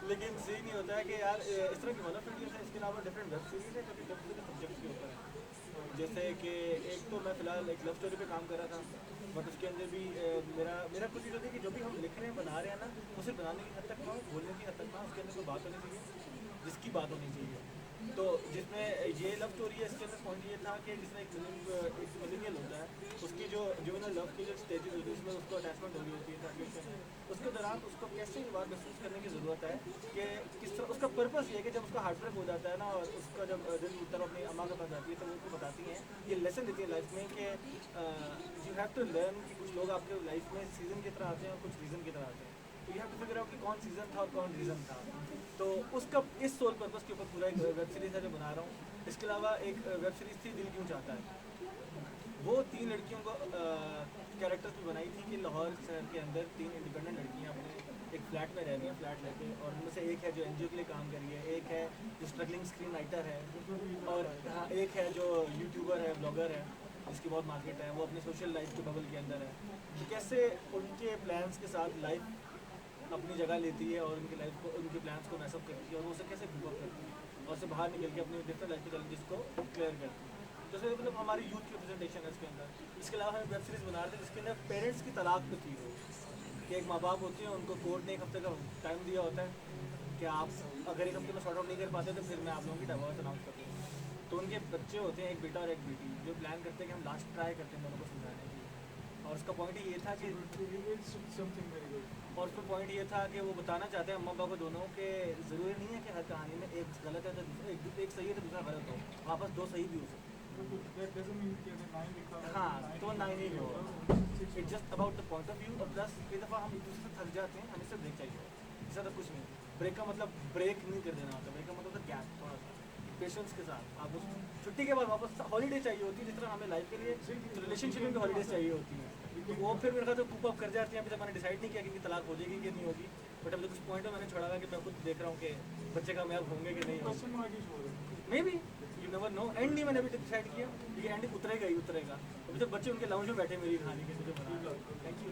लेकिन सही नहीं होता है कि यार इस तरह की मतलब वीडियोस है, इसके अलावा डिफरेंट वेब सीरीज़ है, कभी कभी सब्जेक्ट्स के ऊपर है। जैसे कि एक तो मैं फ़िलहाल एक लव स्टोरी पे काम कर रहा था, बट उसके अंदर भी मेरा कोशिश होती है कि जो भी हम लिख रहे हैं बना रहे हैं ना, वो सिर्फ बनाने की हद तक ना, बोलने की हद तक ना, उसके अंदर कोई बात होनी चाहिए जिसकी बात होनी चाहिए। तो जिसमें ये लव स्टोरी है, इसके अंदर पॉइंट ये था कि जिसमें एक मिलेनियल होता है, उसकी जो लव की जो स्टेजेस होती है उसमें उसको अटैचमेंट हो रही होती है, उसके दौरान उसको कैसे ये बात महसूस करने की ज़रूरत है कि किस तरह उसका पर्पस ये है कि जब उसका हार्ट ब्रेक हो जाता है ना और उसका जब दिल टूटता है अपनी अम्मा के पास जाती है, तो वो उसको बताती हैं, ये लेसन देती है लाइफ में कि यू हैव टू लर्न कि कुछ लोग आपके लाइफ में सीज़न की तरह आते हैं और कुछ रीज़न की तरह आते हैं, तो you have to figure out कि कौन सीज़न था और कौन रीज़न था। तो उसका इस सोल पर्पस के ऊपर पूरा एक वेब सीरीज़ है जो बना रहा हूँ। इसके अलावा एक वेब सीरीज़ थी दिल क्यों चाहता है, वो 3 लड़कियों को कैरेक्टर्स भी बनाई थी कि लाहौर शहर के अंदर 3 इंडिपेंडेंट लड़कियां अपने एक फ्लैट में रह रही हैं, फ्लैट लेके, और उनमें से एक है जो एनजीओ के लिए काम कर रही है, एक है जो स्ट्रगलिंग स्क्रीन राइटर है, और हाँ एक है जो यूट्यूबर है, ब्लॉगर है, जिसकी बहुत मार्केट है, वो अपने सोशल लाइफ के बबल के अंदर है। तो कैसे उनके प्लान्स के साथ लाइफ अपनी जगह लेती है और उनकी लाइफ को, उनके प्लान्स को मैसअप करती है और वो उसे कैसे ग्रुप अप करती है और उससे बाहर निकल के अपनी डिफरेंट लाइफ के चैलेंजेस को क्लियर करती है। जैसे मतलब हमारी यूथ की रिप्रेजेंटेशन है इसके अंदर। इसके अलावा हम वेब सीरीज़ बना रहे थे जिसके अंदर पेरेंट्स की तलाक पे थी, कि एक माँ बाप होती हैं, उनको कोर्ट ने 1 हफ्ते का टाइम दिया होता है कि आप अगर 1 हफ्ते में सॉर्ट आउट नहीं कर पाते तो फिर मैं आप लोगों की डिवोर्स अनाउंस कर दूँगा। तो उनके बच्चे होते हैं, एक बेटा और एक बेटी, जो प्लान करते हैं कि हम लास्ट ट्राई करते हैं दोनों को समझाने की, और उसका पॉइंट ये था कि समथिंग वेरी गुड। और उसका पॉइंट ये था कि वो बताना चाहते हैं अम्मा पापा को दोनों के ज़रूरी नहीं है कि हर कहानी में एक गलत है तो दूसरा एक सही है तो दूसरा गलत हो, वापस 2 सही भी हो सकते हैं। हाँ, तो 9 ही हो, it's just about the point of view. और प्लस कई दफ़ा हम एक दूसरे से थक जाते हैं, हमें सिर्फ ब्रेक चाहिए, इससे तो कुछ नहीं। ब्रेक का मतलब ब्रेक नहीं कर देना होता, ब्रेक का मतलब गैप, थोड़ा सा पेशेंस के साथ आप उस छुट्टी के बाद वापस हॉलीडे चाहिए होती है, जिस तरह हमें लाइफ के लिए रिलेशनशिप में भी हॉलीडेज चाहिए होती है। तो वो फिर मेरे ख्याल से कूप अप कर जाती हैं। अभी तक मैंने डिसाइड नहीं किया कि तलाक हो जाएगी कि नहीं होगी, बट अभी तक उस पॉइंट में मैंने छोड़ा हुआ है कि मैं खुद देख रहा हूँ कि बच्चे कामयाब होंगे कि नहीं होंगे। May be you never know. And नहीं मैंने अभी तक डिसाइड किया, क्योंकि एंड उतरेगा ही उतरेगा। अभी तक बच्चे उनके लाउंज में बैठे मेरी कहानी के मुझे बना। Thank you.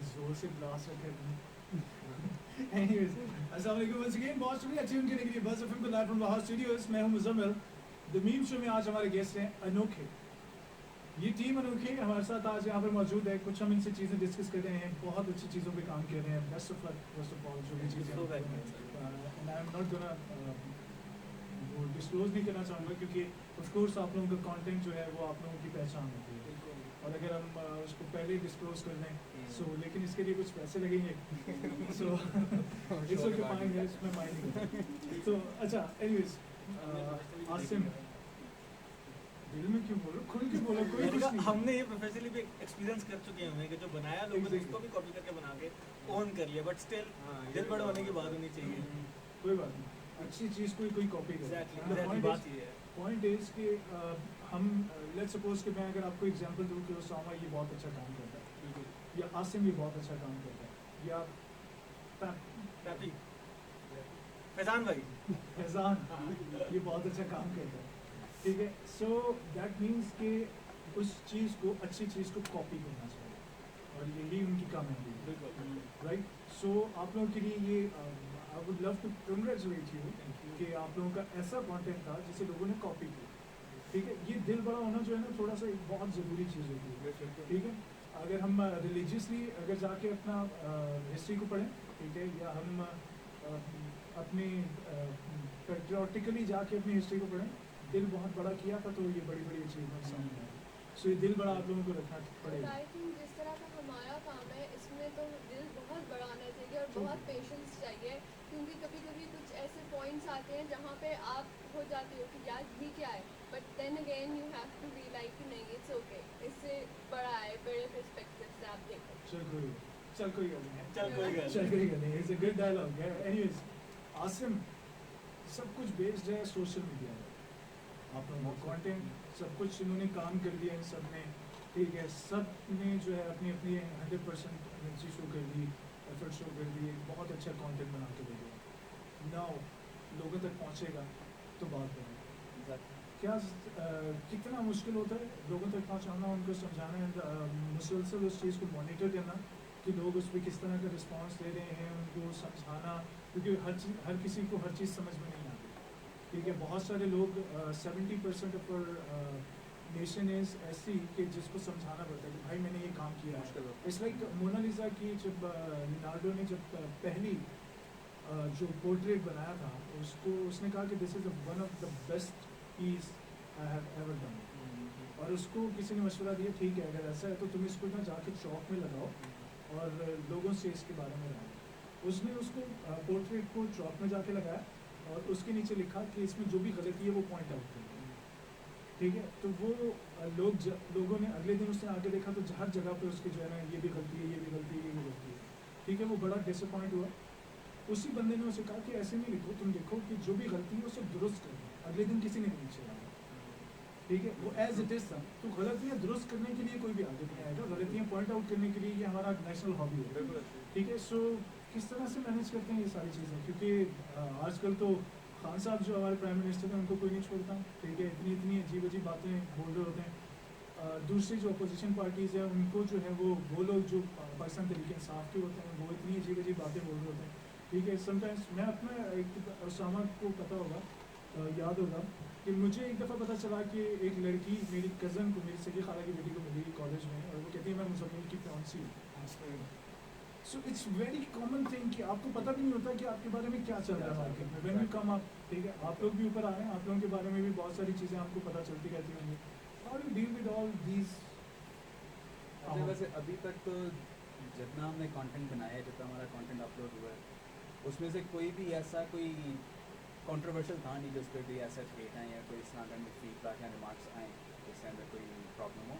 जोर से ब्लास्ट रखे। Anyways, अस्सलाम वालेकुम once again, बहुत शुक्रिया ट्यून करने के लिए बज़ एफएम को लाइव फ्रॉम लाहौर स्टूडियोज। मैं हूं मुज़म्मिल। द मीम शो में आज हमारे गेस्ट हैं अनोखे। ये टीम अनोखे हमारे साथ आज यहाँ पर मौजूद है। कुछ हम इनसे चीज़ें डिस्कस कर रहे हैं, बहुत अच्छी चीज़ों पे काम कर रहे हैं। Best of luck first of all, जो भी चीज़ें and I am not gonna वो डिस्क्लोज नहीं करना चाहूँगा, क्योंकि ऑफ कोर्स आप लोगों का कंटेंट जो है वो आप लोगों की पहचान होती है, और अगर हम उसको पहले डिस्क्लोज कर दें सो लेकिन इसके लिए कुछ पैसे लगेंगे सो इट्स ओके, माइंड है इसमें माइंड नहीं। तो अच्छा, एनीवेज आसिम, दिल में क्यों बोलो, खुल के बोलो, कोई कुछ नहीं। हमने ये प्रोफेशनली भी एक्सपीरियंस कर चुके हैं कि जो बनाया लोगों ने उसको भी कॉपी करके बना के ओन कर लिया, बट स्टिल दिल बड़ा होने की बात होनी चाहिए। कोई बात नहीं, अच्छी चीज़ कोई कॉपी करे। एग्जैक्टली बात ये है। पॉइंट इज कि हम लेट्स सपोज कि मैं अगर आपको एग्जांपल दूं कि उसामा ये बहुत अच्छा काम करता है, या आसिम ये बहुत अच्छा काम करता है, या पैपी फैजान भाई फैजान ये बहुत अच्छा काम करता है, ठीक है। सो दैट मीन्स कि उस चीज़ को, अच्छी चीज़ को कॉपी करना चाहिए, और यही उनकी कामयाबी है, राइट। सो आप लोगों के लिए ये I would love to congratulate you कि आप लोगों का ऐसा कंटेंट था जिसे लोगों ने कॉपी किया, ठीक है। ये दिल बड़ा होना जो है ना, थोड़ा सा एक बहुत ज़रूरी चीज़ होती है, ठीक है। अगर हम रिलीजियसली अगर जाके अपना हिस्ट्री को पढ़ें, ठीक है, या हम अपनी पेट्रियाटिकली जाके अपनी हिस्ट्री को पढ़ें, दिल बहुत बड़ा किया था तो ये बड़ी बड़ी अचीवमेंट सामने आई। सो ये दिल बड़ा आप लोगों को रखना पड़ेगा। आई थिंक जिस तरह का हमारा काम है इसमें तो दिल बहुत बड़ा आना चाहिए और बहुत पेशेंस चाहिए, क्योंकि कभी कभी कुछ ऐसे पॉइंट्स आते हैं जहाँ पे आप हो जाते हो कि यार ये क्या है, but then again you have to be like कि नहीं इट्स ओके, इससे बड़ा है, बड़े पर्सपेक्टिव से आप देखो। चल कोई गल नहीं, चल चल कोई गल नहीं, इट्स अ गुड डायलॉग है। एनीवेज आसिम, सब कुछ बेस्ड है सोशल मीडिया में, आप लोगों का कंटेंट सब कुछ इन्होंने काम कर दिया इन सब ने, ठीक है। सब ने जो है अपनी अपनी 100% एनर्जी शो कर दी, एफर्ट शो कर दी, बहुत अच्छा कंटेंट बना के दे दिया। नाउ लोगों तक पहुंचेगा तो बात करें क्या कितना मुश्किल होता है लोगों तक पहुंचाना, उनको समझाना, मुसलसल उस चीज़ को मॉनिटर करना कि लोग उस पर किस तरह का रिस्पांस दे रहे हैं, उनको समझाना, क्योंकि हर किसी को हर चीज़ समझ में नहीं आती। ठीक है, बहुत सारे लोग 70% ऑफ नेशन इज ऐसी कि जिसको समझाना पड़ता है कि भाई मैंने ये काम किया है। इट्स लाइक मोनालिसा की जब लियोनार्डो ने जब पहली जो पोर्ट्रेट बनाया था उसको उसने कहा कि this is one of the best piece I have ever done, और उसको किसी ने मशवरा दिया ठीक है अगर ऐसा है तो तुम इसको ना जाके चौक में लगाओ और लोगों से इसके बारे में बताओ। उसने उसको पोर्ट्रेट को चौक में जाके लगाया और उसके नीचे लिखा कि इसमें जो भी गलती है वो पॉइंट आउट करें। ठीक है, तो वो लोगों ने अगले दिन उसने आगे देखा तो हर जगह पे उसकी जो है ना ये भी गलती है, ये भी गलती है, ये भी गलती है। ठीक है, वो बड़ा डिसअपॉइंट हुआ। उसी बंदे ने उसे कहा कि ऐसे नहीं लिखो, तुम लिखो कि जो भी गलती है उसे दुरुस्त करो। अगले दिन किसी ने नहीं चलाया। ठीक है, वो एज इट इज था। तो गलतियाँ दुरुस्त करने के लिए कोई भी आगे नहीं आएगा, गलतियाँ पॉइंट आउट करने के लिए ये हमारा नेशनल हॉबी है। ठीक है, सो किस तरह से मैनेज करते हैं ये सारी चीज़ें, क्योंकि आजकल तो खान साहब जो हमारे प्राइम मिनिस्टर हैं उनको कोई नहीं छोड़ता। ठीक है, इतनी इतनी अजीब अजीब बातें बोल रहे होते हैं। दूसरी जो अपोजिशन पार्टीज़ हैं उनको जो है वो लोग जो पाकिस्तान तरीके इंसाफ के होते हैं वो इतनी अजीब अजीब बातें बोल रहे होते हैं। ठीक है, समटाइम्स मैं अपना एक उसामा को पता होगा, याद होगा कि मुझे एक दफ़ा पता चला कि एक लड़की मेरी कज़न को, मेरी सगी खाला की बेटी को मिली कॉलेज में, और वो कहती है मैं मुजम्मिल की फियांसी हूँ। So it's very common thing कि आपको पता भी नहीं होता कि आपके बारे में क्या चल रहा है मार्केट में। व्हेन यू कम अप, ठीक है, आप लोग भी ऊपर आ रहे हैं, आप लोगों के बारे में भी बहुत सारी चीज़ें आपको पता चलती रहती होंगी। How do deal with all these? अच्छा, वैसे अभी तक तो जितना हमने कंटेंट बनाया है, जितना हमारा कंटेंट अपलोड हुआ है, उसमें से कोई भी ऐसा कोई कंट्रोवर्शियल था नहीं जिस पर कोई ऐसा हेट आए या कोई इस तरह का फीडबैक या रिमार्क्स आए जिससे अंदर कोई प्रॉब्लम हो।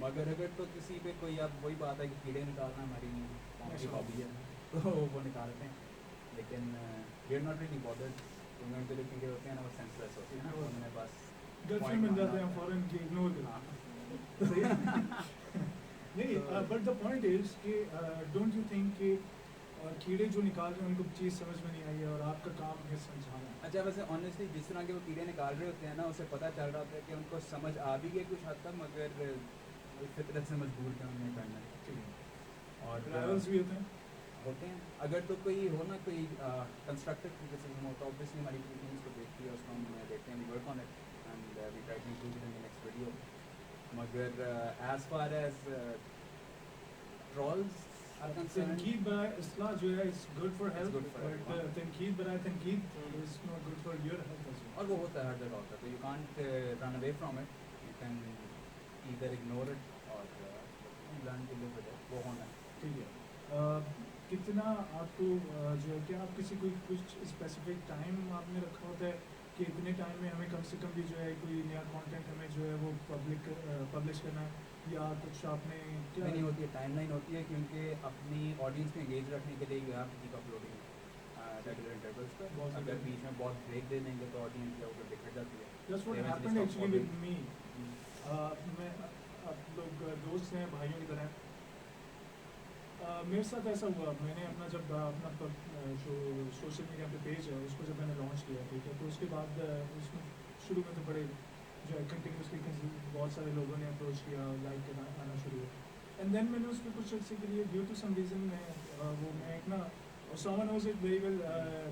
मगर अगर तो किसी पे कोई, अब वही बात है कि कीड़े निकालना हमारी हॉबी है तो वो निकालते हैं, लेकिन we are not really bothered, क्योंकि उनके जो कीड़े होते हैं ना वो सेंसलेस होते हैं ना, तो उन्हें बस गर्लफ्रेंड मिल जाते हैं फॉरेन की, इग्नोर करना सही है। नहीं, बट द पॉइंट इज कि डोंट यू थिंक कि कीड़े जो निकाल रहे हैं उनको चीज़ समझ में नहीं आई है और आपका काम है समझाना। अच्छा, वैसे ऑनेस्टली जिस तरह के वो कीड़े निकाल रहे होते हैं ना, उसे पता चल रहा था कि उनको समझ आ भी गई कुछ हद तक, मगर फितरत से मजबूर थे उन्हें करना है। ठीक है, और ट्रैवल्स भी होते हैं। अगर तो कोई हो ना कोई कंस्ट्रक्टिव क्रिटिसिज्म हो तो ऑब्वियसली हमारी टीम्स को देखती है, उसको हम देखते हैं, we work on it and we try to improve it in the next video. मगर as far as trolls are concerned, तनकीद बराए इस्लाह जो है it's good for health, good for health, but तनकीद बराए तनकीद is not good for your health as well. और वो होता है हर जगह होता है, तो you can't run away from it, you can either ignore it और learn to live with it, वो होना है। ठीक है, कितना आपको जो है कि आप किसी कोई कुछ स्पेसिफिक टाइम आपने रखा होता है कि इतने टाइम में हमें कम से कम भी जो है कोई नया कंटेंट हमें जो है वो पब्लिश करना है, या कुछ आपने क्या? नहीं होती है, टाइमलाइन होती है, क्योंकि अपनी ऑडियंस में एंगेज रखने के लिए you have to keep uploading regular intervals पर। बहुत अगर ज़रूरी। बीच में बहुत ब्रेक दे देंगे तो ऑडियंस जो है वो बिखर जाती है। That's what They eventually happened stop actually with following. me. मैं आप लोग दोस्त हैं, भाइयों की तरह। मेरे साथ ऐसा हुआ, मैंने अपना जब अपना जो सोशल मीडिया पे पेज है उसको जब मैंने लॉन्च किया, ठीक है, तो उसके बाद उसमें शुरू में तो बड़े जो है कंटिन्यूसली बहुत सारे लोगों ने अप्रोच किया, लाइक करना आना शुरू हुआ। एंड देन मैंने उस पर कुछ अर्से के लिए ड्यू टू सम रीज़न मैं एक ना, Osama knows it very well.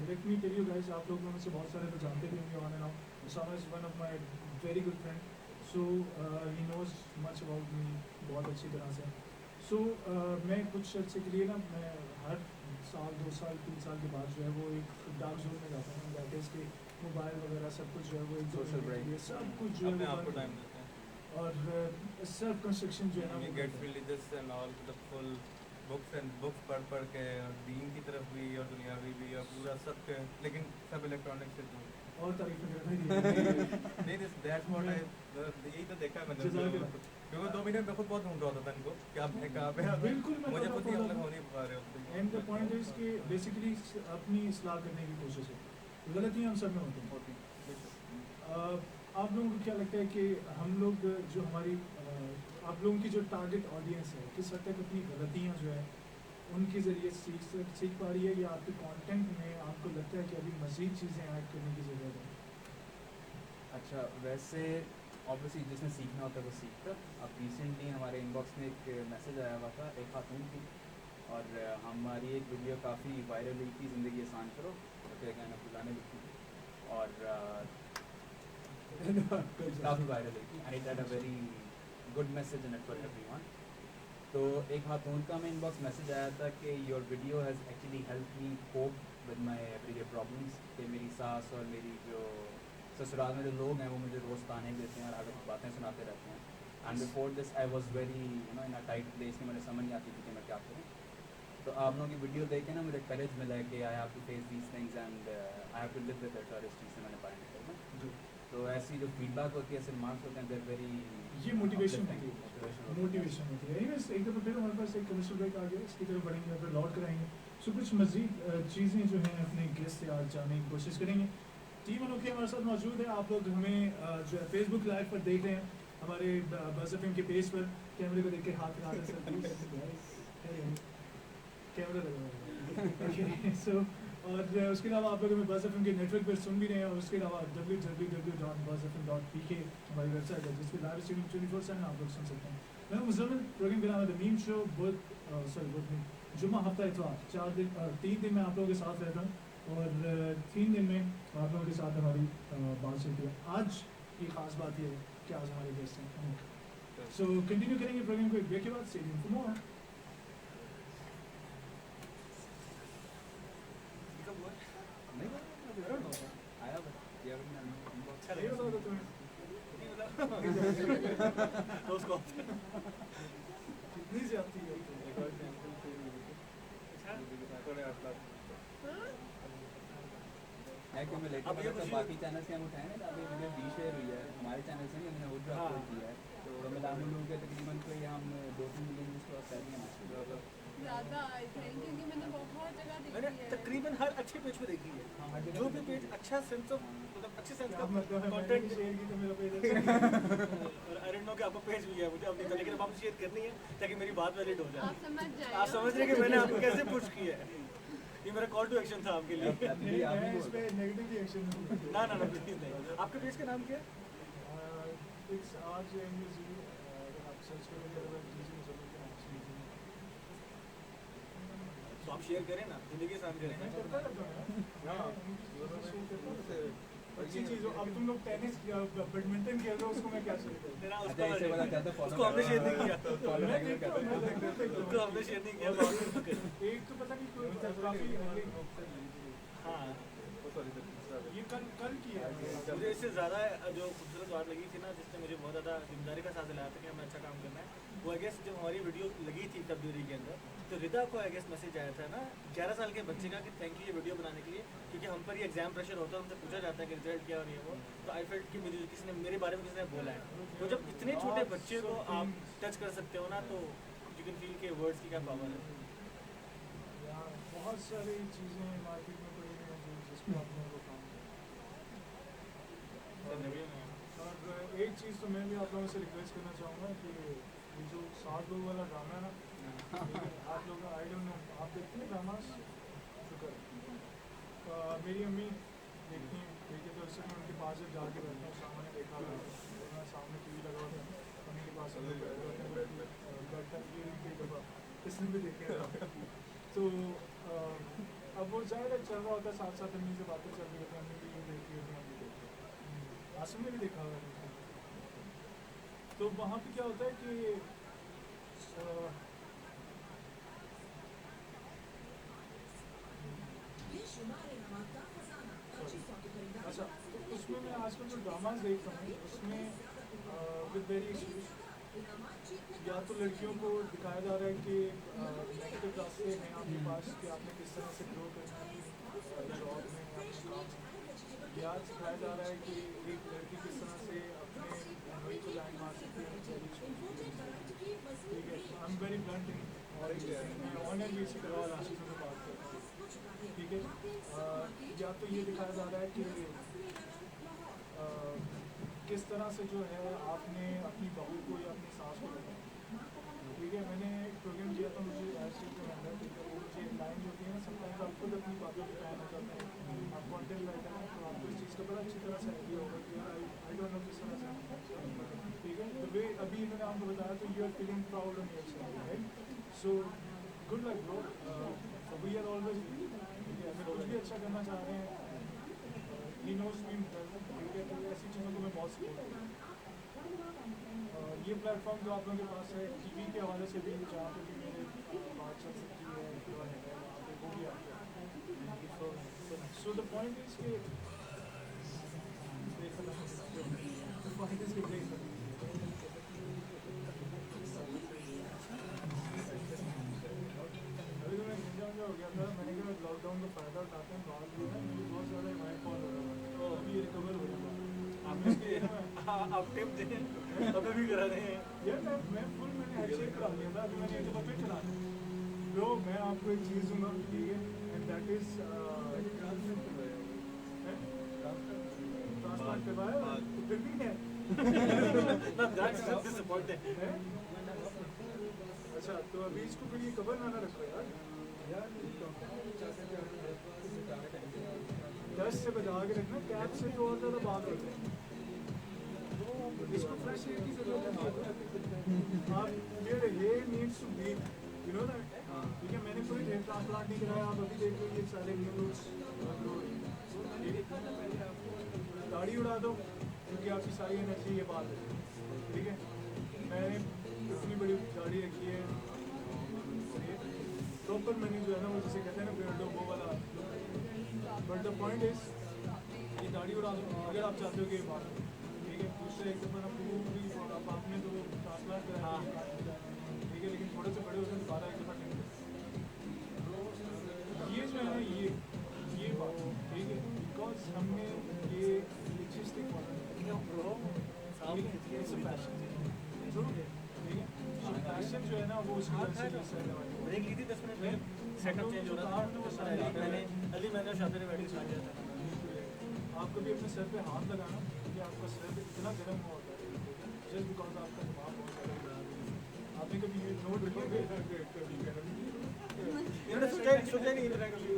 Let me tell you guys, आप लोगों में से बहुत सारे तो जानते भी होंगे on and off. Osama is one of my very good friend. So he knows much about me बहुत अच्छी तरह से. So मैं कुछ अर्से के लिए ना, मैं हर साल 2 साल 3 साल के बाद जो है वो एक डार्क जोन में जाता हूँ, दैट इज़ कि मोबाइल वगैरह सब कुछ जो है वो एक Social break. सब कुछ जो अपने है आप वो को बंद टाइम है। देते हैं। और सेल्फ कंस्ट्रक्शन जो है ना We वो get करते हैं। religious and all the full books पढ़ के, और दीन की तरफ भी और दुनियावी भी और पूरा सब के, लेकिन सब इलेक्ट्रॉनिक से दूर। और तारीफ करना ही नहीं, दैट्स व्हाट आई, यही तो देखा मैंने। जज़ाकल्लाह। क्योंकि 2 महीने में खुद बहुत ढूंढ रहा था इनको कि आप कहाँ पे हैं। बिल्कुल, मैं मुझे पता खुद ही पता अलग था। हो नहीं पा रहे होते। एंड द पॉइंट इज कि बेसिकली अपनी इस्लाह करने की कोशिश है। गलतियाँ हम सब में होती हैं। आप लोगों को क्या लगता है कि हम लोग जो हमारी आप लोगों की जो टारगेट ऑडियंस है किस हद तक अपनी गलतियाँ जो है उनके ज़रिए सीख पा रही है, या आपके कंटेंट में आपको लगता है कि अभी मज़ीद चीज़ें ऐड करने की ज़रूरत है? अच्छा, वैसे ऑब्वियसली जिसने सीखना होता है वो सीखता। अब रिसेंटली हमारे इनबॉक्स में एक मैसेज आया हुआ था एक खातून की, और हमारी एक वीडियो काफ़ी वायरल हुई थी, ज़िंदगी आसान करो, तो गाना बुलाने लिखी थी, और काफ़ी वायरल हुई थी, and it had a very good message in it for everyone. तो एक खातून का हमें इनबॉक्स मैसेज आया था कि your video has actually help me cope with my everyday problems, कि मेरी सास और मेरी जो ससुराल में जो लोग हैं वो मुझे रोज़ ताने देते हैं और आगे बातें सुनाते रहते हैं। And before this I was very in a tight place कि मुझे समझ नहीं आती थी कि मैं क्या करूँ। तो आप लोगों की वीडियो देख के ना मुझे करेज मिला है कि I have to face these things and I have to live with it, और इस चीज़ से मैंने बाहर निकलना। तो ऐसी जो फीडबैक होती है, ऐसे रिमार्क्स होते हैं, देयर वेरी ये मोटिवेशन होती है, मोटिवेशन होती है। एनीवेज एक दफ़ा फिर हमारे पास एक कमर्शियल ब्रेक आ गया, इसकी तरफ बढ़ेंगे और फिर लौट कराएंगे। सो कुछ मज़ीद चीज़ें जो हैं अपने गेस्ट से आज जानने की कोशिश करेंगे। टीम अनोखी हमारे साथ मौजूद है। आप लोग हमें जो है फेसबुक लाइव पर देख रहे हैं, हमारे बज़ एफएम के पेज पर। कैमरे को देख के हाथ हिला रहे हैं, कैमरा लगा हुआ है। सो और उसके अलावा आप लोग हमें बज़ एफएम के नेटवर्क पर सुन भी रहे हैं, और उसके अलावा www.buzzfm.pk हमारी वेबसाइट है, जिस पर लाइव स्ट्रीमिंग 24/7 आप लोग सुन सकते हैं। मैं मुज़म्मिल, प्रोग्राम का नाम है द मीम शो। जुम्मा हफ्ता इतवार 3 दिन मैं आप लोगों के साथ रहता हूँ, और 3 दिन में आप लोगों के साथ हमारी बात चलती है। आज की ख़ास बात ये है कि आज हमारे गेस्ट हैं। सो कंटिन्यू करेंगे प्रोग्राम को एक ब्रेक के बाद। Stay tuned for more. अच्छा नहीं बताओ तो तुम्हें तो उसको कितनी ज्यादती है मैं लेकर अब ये तो बाकी चैनल से हम उठाए ना, अभी वीडियो डी शेयर हुई है हमारे चैनल से नहीं, हमने वो अपलोड किया है, तो मिलान लोगों के तकरीबन कोई हम 2-3 मिलियन व्यूज क्रॉस कर दिए हैं। ज़्यादा आई थिंक, क्योंकि मैंने बहुत जगह मैंने देखी है। तकरीबन हर अच्छे पेज पे देखी है, हर जगह जो भी देखी पेज है। अच्छा सेंस ऑफ मतलब अच्छे सेंस क्या का मतलब है, मैंने कंटेंट शेयर की तो मेरा पेज है। और आई डोंट नो कि आपको पेज भी है, मुझे अब नहीं पता, लेकिन अब आपको शेयर करनी है ताकि मेरी बात वैलिड हो आप जाए। समझ जाए। आप समझ रहे हैं कि मैंने आपको कैसे पुश किया है। ये मेरा कॉल टू एक्शन था आपके लिए। नहीं, मैं इस पे नेगेटिव रिएक्शन ना ना ना प्लीज नहीं। आपके पेज का नाम क्या है? इट्स आज एंड अगर आप सर्च करोगे अगर जीजी मुसलमान के नाम से लीजिए। तो आप शेयर करें ना, जिंदगी आसान मैं करें। करता रहता हूँ यार। शेयर करता रहता हूँ। अच्छी चीज़ हो। अब तुम लोग टेनिस बैडमिंटन खेल रहे हो, उसको मैं क्या शेयर करूँ? तेरा अच्छा, इससे पता चलता है उसको हमने शेयर नहीं किया। फॉलो मैं देखता हूँ, मैं देखता हूँ। उसको हमने शेयर नहीं किया। एक तो पता नहीं कोई काफ़ी हाँ ये कल की है। मुझे इससे ज़्यादा जो खूबसूरत बात लगी थी ना, जिसने मुझे बहुत ज़्यादा जिम्मेदारी का साथ दिलाया था कि हमें अच्छा काम करना है, वो आई गेस जब हमारी वीडियो लगी थी तब्दीली के अंदर, तो रिदा को आई गेस मैसेज आया था ना 11 साल के बच्चे का कि थैंक यू ये वीडियो बनाने के लिए, क्योंकि हम पर ये एग्जाम प्रेशर होता है, हमसे पूछा जाता है कि रिजल्ट क्या और ये वो। तो आई फेल्ट कि मुझे किसी ने मेरे बारे में किसी ने बोला है, तो जब इतने छोटे बच्चे को आप टच कर सकते हो ना, तो यू कैन फील के वर्ड्स की क्या पावर है। यार बहुत सारी चीज़ें मार्केट में पड़ी हैं जो जिस पर आप लोगों को काम और एक चीज़ तो मैं भी आप लोगों से रिक्वेस्ट करना चाहूँगा कि ये जो 7 लोग वाला ड्रामा है ना, आप लोग आई डोंट नो आप देखते हैं ड्रामास? शुक्र मेरी अम्मी देखती हैं, देखिए तो इससे मैं उनके पास जब जाके बैठता हूँ, सामने देखा मैं सामने टीवी लगा हुआ था, अम्मी के पास सब लोग बैठता है, ये कई दफ़ा इसने भी देखे तो अब वो ज़्यादा चल रहा होता है, साथ साथ अम्मी से बातें चल रही होती हैं, अम्मी भी ये देखती होती हैं, अम्मी देखती है, आसम में भी देखा हुआ है। तो वहाँ पे क्या होता है कि अच्छा, तो उसमें मैं आजकल जो ड्रामाज देखता हूँ उसमें विद वेरी एक्सक्यूज या तो लड़कियों को दिखाया जा रहा है कि नेगेटिव रास्ते हैं आपके पास कि आपने किस तरह से ग्रो करना है जॉब में या अपने काम में, या सिखाया जा रहा है कि एक लड़की किस तरह से अपने वही को लाइन मार सकती है। ठीक है, आई एम वेरी ब्लंट और मैं ऑनर भी इसी तरह राशि से बात करता हूँ। ठीक है, या तो ये दिखाया जा रहा है कि किस तरह से जो है आपने अपनी बहू को या अपनी सास को बताया कि ठीक है, मैंने एक प्रोग्राम किया था, मुझे आज से रिमेंबर, ठीक है, वो मुझे लाइन जो होती है ना, समटाइम्स आप खुद अपनी बातों पे फैन हो जाते हैं, आप कॉन्टेंट राइटर हैं, तो आपको इस चीज़ का बड़ा अच्छी तरह से आइडिया होगा कि यार आई डोंट नो किस तरह से, ठीक है, द वे अभी मैंने आपको बताया तो you are feeling proud on yourself, right? So good luck bro, we are always, ठीक है, अगर कुछ भी अच्छा करना चाह रहे हैं, ही नोज मी, ठीक है, तो ऐसी चीज़ों को मैं बहुत सपोर्ट करता हूँ। ये प्लेटफॉर्म जो आप लोगों के पास है टीवी के हवाले से भी, जहाँ पे भी मेरे बात चल सकती है, वहाँ पे वो भी आपको, सो द पॉइंट इज के अभी तो मैं गंजा हो गया था, मैंने कहा लॉकडाउन का फ़ायदा उठाते हैं, बाहर भी ना मुझे बहुत ज़्यादा रिमाइंड कॉल हो रहा था, तो अभी रिकवर हो रहा था। आप टिप दें, अभी भी करा रहे हैं। यार मैं फुल मैंने हेड शेक करा लिया था, अभी मैंने एक दफ़ा फिर चला लिया। ब्रो मैं आपको एक चीज़ दूंगा, ठीक है, एंड दैट इज़ ट्रांसप्लांट करवाया तो फिर भी है। That's disappointing. है? अच्छा तो अभी इसको फिर ये कवर ना रखो यार, 10 से बजा के रखना, कैप से तो और ज़्यादा बात होती है, इसको फ्रेश एयर की ज़रूरत है, आप your hair needs to breathe, you know that? ठीक है, मैंने कोई हेयर ट्रांसप्लांट नहीं कराया, आप अभी देख लो ये सारे न्यूज़, दाढ़ी उड़ा दो क्योंकि आपकी सारी एनर्जी ये बात है, ठीक है, मैंने इतनी बड़ी दाढ़ी रखी है, प्रॉपर मैंने जो है ना वो जिसे कहते हैं ना बियर्डो, वो वाला, बट द पॉइंट इज ये दाढ़ी उड़ा दो अगर आप चाहते हो कि ये बात, ठीक है, उससे एक दफ़ा ना पूरी आप आपने तो ट्रांसप्लांट कराया, ठीक है, लेकिन थोड़े से बड़े होते हैं दोबारा एक दफ़ा नहीं, ये जो है ना ये बात, ठीक है, बिकॉज हमने ये चीज़ थी फैशन, ठीक है, फैशन जो है ना वो उसकी वजह से रहने वाली है। ब्रेक ली थी 10 मिनट में, सेटअप चेंज हो रहा था, मैंने शादी में बैठ के खा लिया था। आप कभी अपने सर पे हाथ लगाना कि आपका सर इतना गर्म हुआ होता है, जस्ट बिकॉज आपका दिमाग बहुत ज़्यादा खराब है। आपने कभी ये नोट किया? इन्होंने सोचा ही नहीं इधर कभी,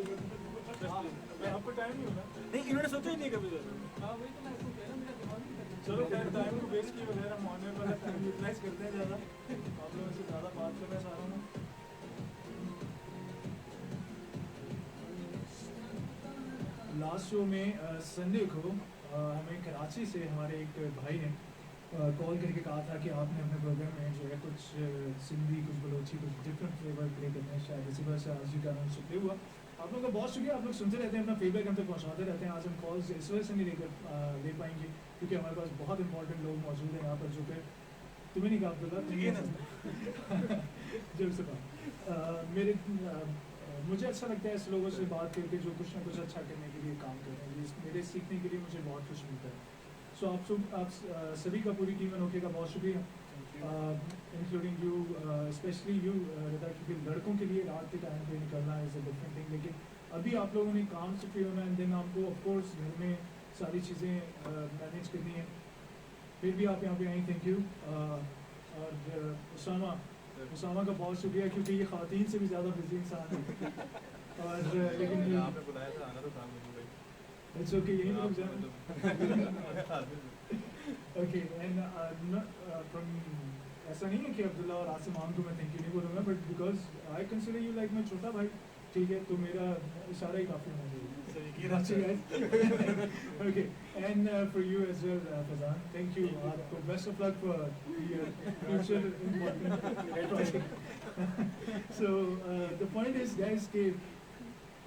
आपको टाइम नहीं होगा, नहीं इन्होंने सोचा ही नहीं कभी। चलो खैर टाइम को वेस्ट किए बगैर हम ऑनलाइन वाला टाइम यूटिलाइज करते हैं ज़्यादा, आप लोगों से ज़्यादा बात करना चाह रहा हूँ। लास्ट शो में संडे को हमें कराची से हमारे एक भाई ने कॉल करके कहा था कि आपने अपने प्रोग्राम में जो है कुछ सिंधी, कुछ बलोची, कुछ डिफरेंट फ्लेवर प्ले करते हैं, शायद इसी वजह से आज जी का अनाउंस प्ले हुआ। आप लोगों का बहुत शुक्रिया, आप लोग सुनते रहते हैं, अपना फीडबैक हम तक पहुँचाते रहते हैं। आज हम कॉल्स इस वजह से नहीं ले पाएंगे क्योंकि हमारे पास बहुत इंपॉर्टेंट लोग मौजूद हैं यहाँ पर, जो कि तुम्हें नहीं कहा अब्दुल्ला, जब से मेरे मुझे अच्छा लगता है ऐसे लोगों से बात करके जो कुछ ना कुछ अच्छा करने के लिए काम कर रहे हैं, मेरे सीखने के लिए मुझे बहुत कुछ मिलता है। सो आप सभी का, पूरी टीम अनोखे का बहुत शुक्रिया, इंक्लूडिंग यू, स्पेशली यू रदा, क्योंकि लड़कों के लिए रात के टाइम पे निकलना इज़ अ डिफरेंट थिंग, लेकिन अभी आप लोगों ने काम से फ्री होना, एंड देन आपको ऑफकोर्स घर में सारी चीज़ें मैनेज करनी है, फिर भी आप यहाँ पे आई, थैंक यू। और उसामा का बहुत शुक्रिया क्योंकि ये ख़वातीन से भी ज़्यादा बिजी इंसान है, और लेकिन आपने बुलाया था, आना तो था मुझे भाई। इट्स ओके, यहीं रुक जाए। ओके, एंड फ्रॉम ऐसा नहीं है कि अब्दुल्ला और आसिम आम को मैं थैंक यू नहीं बोलूँगा, but because I consider you like my छोटा भाई, ठीक है, तो मेरा इशारा ही काफ़ी होना चाहिए। Okay, and for you as well, Fazan, thank you. Best of luck for your future important project. So the point is, guys, कि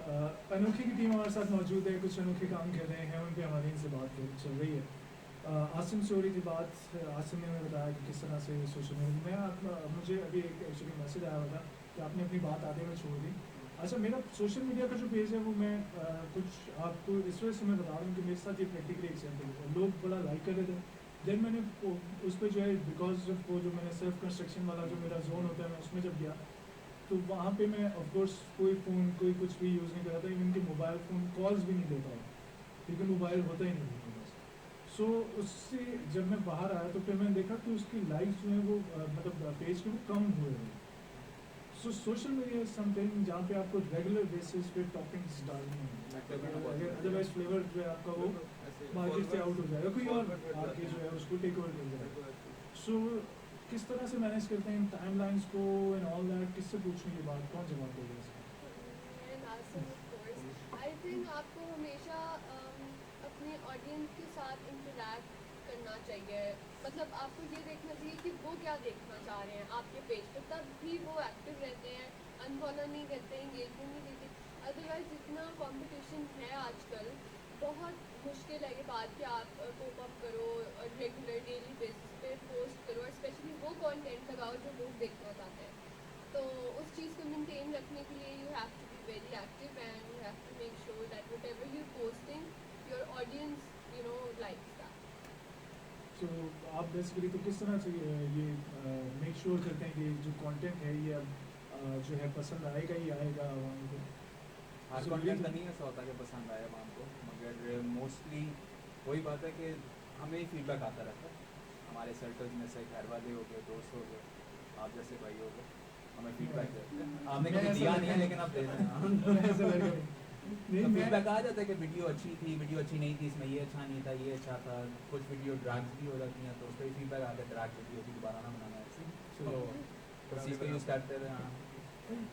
अनोखे की टीम हमारे साथ मौजूद है, कुछ अनोखे काम कर रहे हैं, उन पे हमारी इनसे बात चल रही है। आसिम से हो रही थी बात, आसिम ने हमें बताया कि किस तरह से सोशल मीडिया में मुझे अभी एक एक्चुअली मैसेज आया हुआ था कि आपने अपनी बात आधे में छोड़ दी। अच्छा, मेरा सोशल मीडिया का जो पेज है वो मैं कुछ आपको इस वजह से मैं बता रहा हूँ कि मेरे साथ ये प्रैक्टिकली एग्जाम्पल है, लोग बड़ा लाइक कर रहे थे, देन मैंने उस पर जो है बिकॉज ऑफ वो जो मैंने सेल्फ कंस्ट्रक्शन वाला जो मेरा जोन होता है, मैं उसमें जब गया तो वहाँ पे मैं ऑफकोर्स कोई फ़ोन कोई कुछ भी यूज़ नहीं कर रहा था, इवन कि मोबाइल फ़ोन कॉल्स भी नहीं लेता हूँ, क्योंकि मोबाइल होता ही नहीं मेरे पास। सो उससे जब मैं बाहर आया तो फिर मैंने देखा कि उसकी लाइक्स जो है वो मतलब पेज के वो कम हुए हैं। सो सोशल मीडिया इज समथिंग जहाँ पे आपको रेगुलर बेसिस पे टॉपिक्स डालनी है, अदरवाइज फ्लेवर जो है आपका वो मार्केट से आउट हो जाएगा, कोई और आके जो है उसको टेक ओवर कर जाएगा। सो किस तरह से मैनेज करते हैं टाइमलाइंस को एंड ऑल दैट, किससे पूछने के बाद कौन जवाब देगा इसका? आई थिंक आपको हमेशा अपने ऑडियंस के साथ इंटरेक्ट करना चाहिए, मतलब आपको ये देखना चाहिए कि वो क्या देखना चाह रहे हैं आपके पेज पे, तब भी वो एक्टिव रहते हैं, अनफॉलो नहीं करते, एंगेजमेंट नहीं देते। अदरवाइज जितना कंपटीशन है आजकल, बहुत मुश्किल है ये बात कि आप कोप अप करो और रेगुलर डेली बेसिस पे पोस्ट करो, और स्पेशली वो कंटेंट लगाओ जो लोग देखना चाहते हैं। तो उस चीज़ को मेंटेन रखने के लिए you have to be very active and you have to make sure that whatever you posting your audience likes that. तो आप बेसिकली तो किस तरह से ये मेक श्योर करते हैं कि जो कंटेंट है ये जो है पसंद आएगा ही आएगा आवाम को? हर कंटेंट का नहीं ऐसा होता कि पसंद आए आवाम को, मगर मोस्टली वही बात है कि हमें फीडबैक आता रहता है हमारे सर्कल्स में से, घर वाले हो गए, दोस्त हो गए, आप जैसे भाई हो गए, हमें फीडबैक देते हैं। आपने कभी दिया नहीं है लेकिन आप दे रहे हैं। तो फीडबैक आ जाता है कि वीडियो अच्छी थी, वीडियो अच्छी नहीं थी, इसमें ये अच्छा नहीं था, ये अच्छा था। कुछ वीडियो ड्रैग्स भी हो जाती हैं तो उस पर फीडबैक आता है ड्रैग वीडियो की दोबारा ना बनाना ऐसे, तो उस चीज़ को यूज़ करते रहे। हाँ,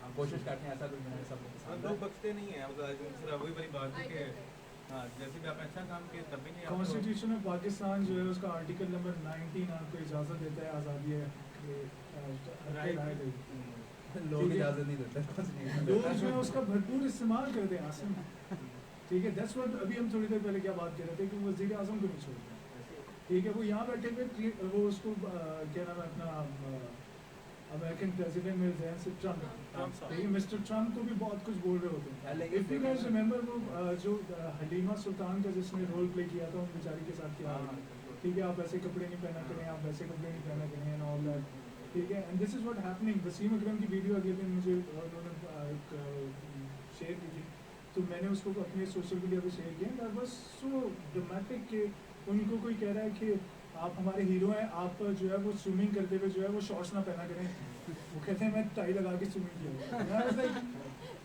हम कोशिश करते हैं ऐसा कुछ बनाए सब लोग पसंद लोग आए। बख्शते नहीं है, मतलब दूसरा वही वाली बात है कि हाँ जैसे भी आपने अच्छा काम किया तब भी नहीं आपको कॉन्स्टिट्यूशन ऑफ पाकिस्तान जो है उसका आर्टिकल नंबर 19 आपको इजाज़त देता है आज़ादी है राइट। लोग इजाज़त नहीं देते लोग जो है उसका भरपूर इस्तेमाल करते हैं आसिम, ठीक है। दैट्स व्हाट अभी हम थोड़ी देर पहले क्या बात कर रहे थे कि वज़ीर आज़म को नहीं छोड़ते हैं, ठीक है। वो यहाँ बैठे हुए वो उसको क्या नाम है अपना अमेरिकन प्रेसिडेंट मेरे जहन से ट्रम्प, ठीक है, मिस्टर ट्रम्प को भी बहुत कुछ बोल रहे होते हैं। इफ यू गाइस रिमेंबर वो जो हलीमा सुल्तान का जिसने रोल प्ले किया था उन बेचारी के साथ क्या हुआ, ठीक है, आप ऐसे कपड़े नहीं पहना करें, आप वैसे कपड़े नहीं पहना करें एंड ऑल दैट, ठीक है। And this is what happening. Wasim Akram की वीडियो अगले दिन मुझे उन्होंने एक शेयर की थी, तो मैंने उसको अपने सोशल मीडिया पे शेयर किया। दैट वाज सो ड्रामेटिक कि उनको कोई कह रहा है कि आप हमारे हीरो हैं, आप जो है वो स्विमिंग करते हुए जो है वो शॉर्ट्स ना पहना करें। वो कहते हैं मैं टाई लगा के स्विमिंग किया।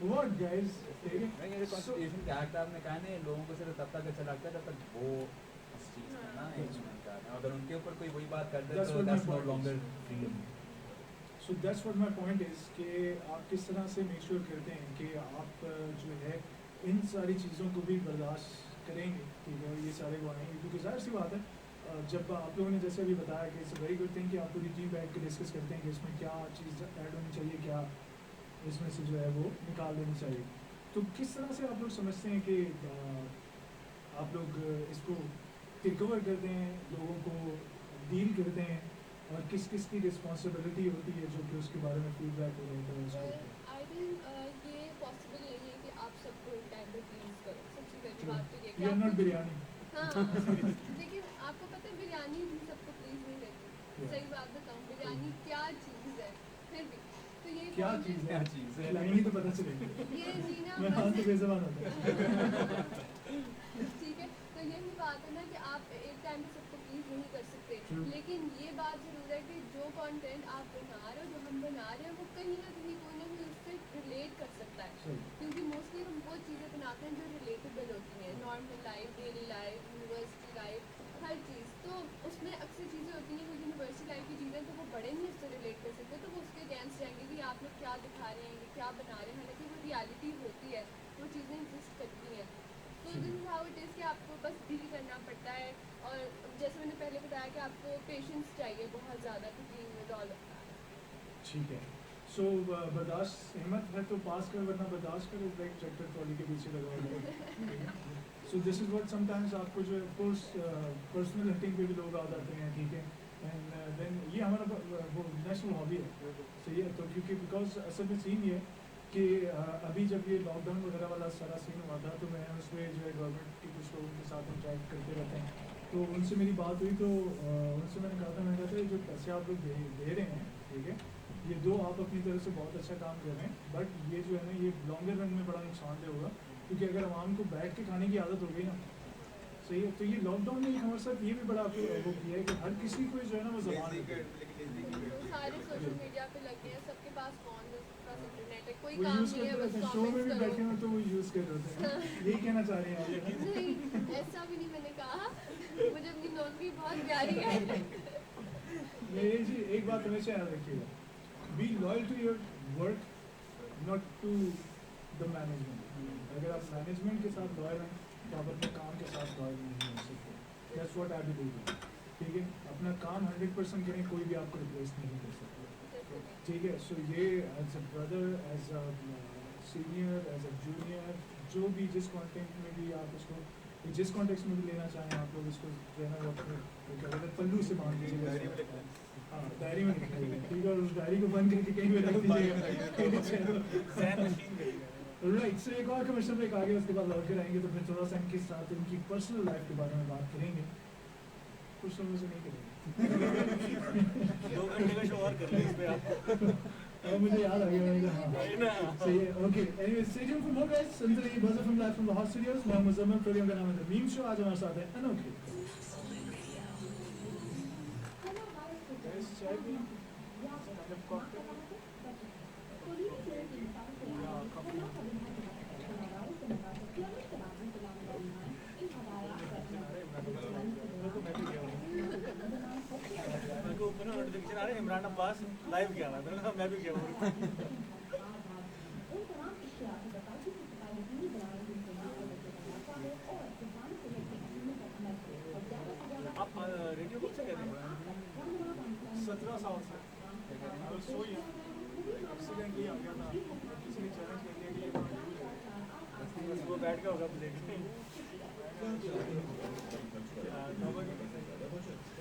व्हाट गाइस, ठीक है। नहीं, ये कॉन्स्टिट्यूशन के एक्ट आपने कहा नहीं, लोगों को सिर्फ तब तक अच्छा लगता है जब तक वो उस चीज़ का ना इम्प्लीमेंट कर रहे हैं। अगर उनके ऊपर कोई वही बात कर दे That's तो what my that's no point is. Longer freedom. So that's what my point is कि आप किस तरह से मेक श्योर करते हैं कि आप जो है इन सारी चीज़ों को भी बर्दाश्त करेंगे, ठीक है, ये सारे वो आएंगे। क्योंकि जाहिर सी बात है जब आप लोगों ने जैसे अभी बताया कि इट्स वेरी गुड थिंग कि आप पूरी टीम बैठ के डिस्कस करते हैं कि इसमें क्या चीज़ ऐड होनी चाहिए, क्या इसमें से जो है वो निकाल देनी चाहिए। तो किस तरह से आप लोग समझते हैं कि आप लोग इसको रिकवर करते हैं, लोगों को डील करते हैं, और किस किस की रिस्पॉन्सिबिलिटी होती है जो कि उसके बारे में फीडबैक हो रहा है उसको? आई थिंक ये पॉसिबल नहीं है कि आप सबको एक टाइम पे प्लीज करो। सबसे पहली बात तो ये यू आर नॉट बिरयानी। हाँ लेकिन आपको पता है बिरयानी भी सबको प्लीज नहीं करती। सही बात बताऊँ, बिरयानी क्या चीज़ है, फिर भी तो ये क्या point चीज़ क्या है, चीज़ है? खिलाएंगी तो पता चलेगी। ये जीना मैं हाथ बस से बेज़बान होता है। ठीक है। तो यही बात है ना कि आप एक टाइम पे सबको प्लीज नहीं कर सकते, True. लेकिन ये बात जरूर है कि जो कंटेंट आप बना रहे हो, जो हम बना रहे हैं, वो कहीं ना कहीं उससे रिलेट कर सकता है। सही। क्योंकि मोस्टली हम वो चीज़ें बनाते हैं जो रिलेटेबल होती हैं, normal life, daily life, university life, हर चीज़। तो उसमें अक्सर चीज़ें होती हैं वो यूनिवर्सिटी लाइफ की चीज़ें, तो वो बड़े नहीं उससे रिलेट कर सकते, तो वो उसके अगेंस्ट जाएंगे कि आप लोग क्या दिखा रहे हैं, ये क्या बना रहे हैं। हालांकि वो रियलिटी होती है, वो चीज़ें एग्जिस्ट करती हैं। तो this is how it is कि आपको बस डील करना पड़ता है। और जैसे मैंने पहले बताया कि आपको पेशेंस चाहिए बहुत ज़्यादा to deal with all of that. ठीक है। सो बर्दाश्त हिम्मत है तो पास कर, वरना बर्दाश्त कर, लाइक ट्रैक्टर ट्रॉली के पीछे लगा हुआ। सो दिस इज व्हाट समटाइम्स आपको जो है कोर्स पर्सनल हटिंग पे भी लोग आ जाते हैं, ठीक है। एंड देन ये हमारा वो नेशनल हॉबी है। सो ये तो क्योंकि बिकॉज असल में सीन ये कि अभी जब ये लॉकडाउन वगैरह वाला सारा सीन हुआ था तो मैं उसमें जो है गवर्नमेंट के कुछ लोगों के साथ इंटरेक्ट करते रहते हैं, तो उनसे मेरी बात हुई। तो उनसे मैंने कहा था ये जो पैसे आप लोग दे रहे हैं, ठीक है, ये दो आप अपनी तरफ से बहुत अच्छा काम कर रहे हैं, बट ये जो है ना ये लॉन्गर रन में बड़ा नुकसानदेह होगा। क्योंकि अगर आवाम को बैठ के खाने की आदत हो गई ना, सही है। तो ये लॉकडाउन में हमारे साथ ये भी बड़ा आपको वो किया है कि हर किसी को जो है ना वो ज़बान लेज़ी है। के लेकिन लेज़ी वो के सारे सोशल मीडिया पे लगे हैं, सबके पास फ़ोन है, सबके पास इंटरनेट है, कोई वो काम यूज़ नहीं है, करते रहते बस हैं, शो में भी कमेंट्स बैठे करो। हो तो वो यूज़ कर रहे होते हैं। यही कहना चाह रहे हैं आप यकीन। नहीं, ऐसा भी नहीं मैंने कहा, मुझे अपनी नौकरी बहुत प्यारी है। ये जी एक बात हमेशा याद रखिएगा, be loyal to your work, not to the management. अगर आप मैनेजमेंट के साथ लॉयल हैं तो आप अपने काम के साथ लॉयल नहीं हो सकते। That's what I believe in. ठीक है, अपना काम 100% करें, कोई भी आपको रिप्लेस नहीं कर सकता। ठीक है, सो ये as a brother, as a senior, as a junior, जो भी जिस कंटेंट में भी आप इसको, जिस कॉन्टेक्स्ट में भी लेना चाहें आप लोग इसको जो है ना वो अपने क्या कहते हैं पल्लू से बांध डायरी में दीजिएगा। लिखना है। हाँ, डायरी में लिखिएगा। ठीक है, और उस डायरी को बंद करके कहीं पे रख दीजिएगा। राइट, सो एक और कमर्शियल ब्रेक आ गया, उसके बाद लौट कर आएंगे तो फिर थोड़ा सा इनके साथ इनकी पर्सनल लाइफ के बारे में बात करेंगे। कुछ समय से नहीं करेंगे। 2 घंटे का शो और कर ले इस पे आप। अब मुझे याद आ गया, मैंने कहा हाँ, सही है। Okay, anyway stay tuned for more guys. सुनते रहिए buzz FM live from the hot studios. मैं मुज़म्मिल, प्रोग्राम का नाम है द मीम शो। आज हमारे साथ है अनोखे। गाइस, चाय पी? कॉकटेल या कॉफी? मेरे को ऊपर नोटिफिकेशन आ रहा है इमरान अब्बास लाइव किया हुआ है, मैंने कहा मैं भी किया हूँ। आप रेडियो कब से कह रहे हैं? 17 साल से सोई है। एक्सीडेंट ही आ गया था, किसी ने चैलेंज कर दिया कि ये काम नहीं है। बस वो बैठ के होगा ब्रेक।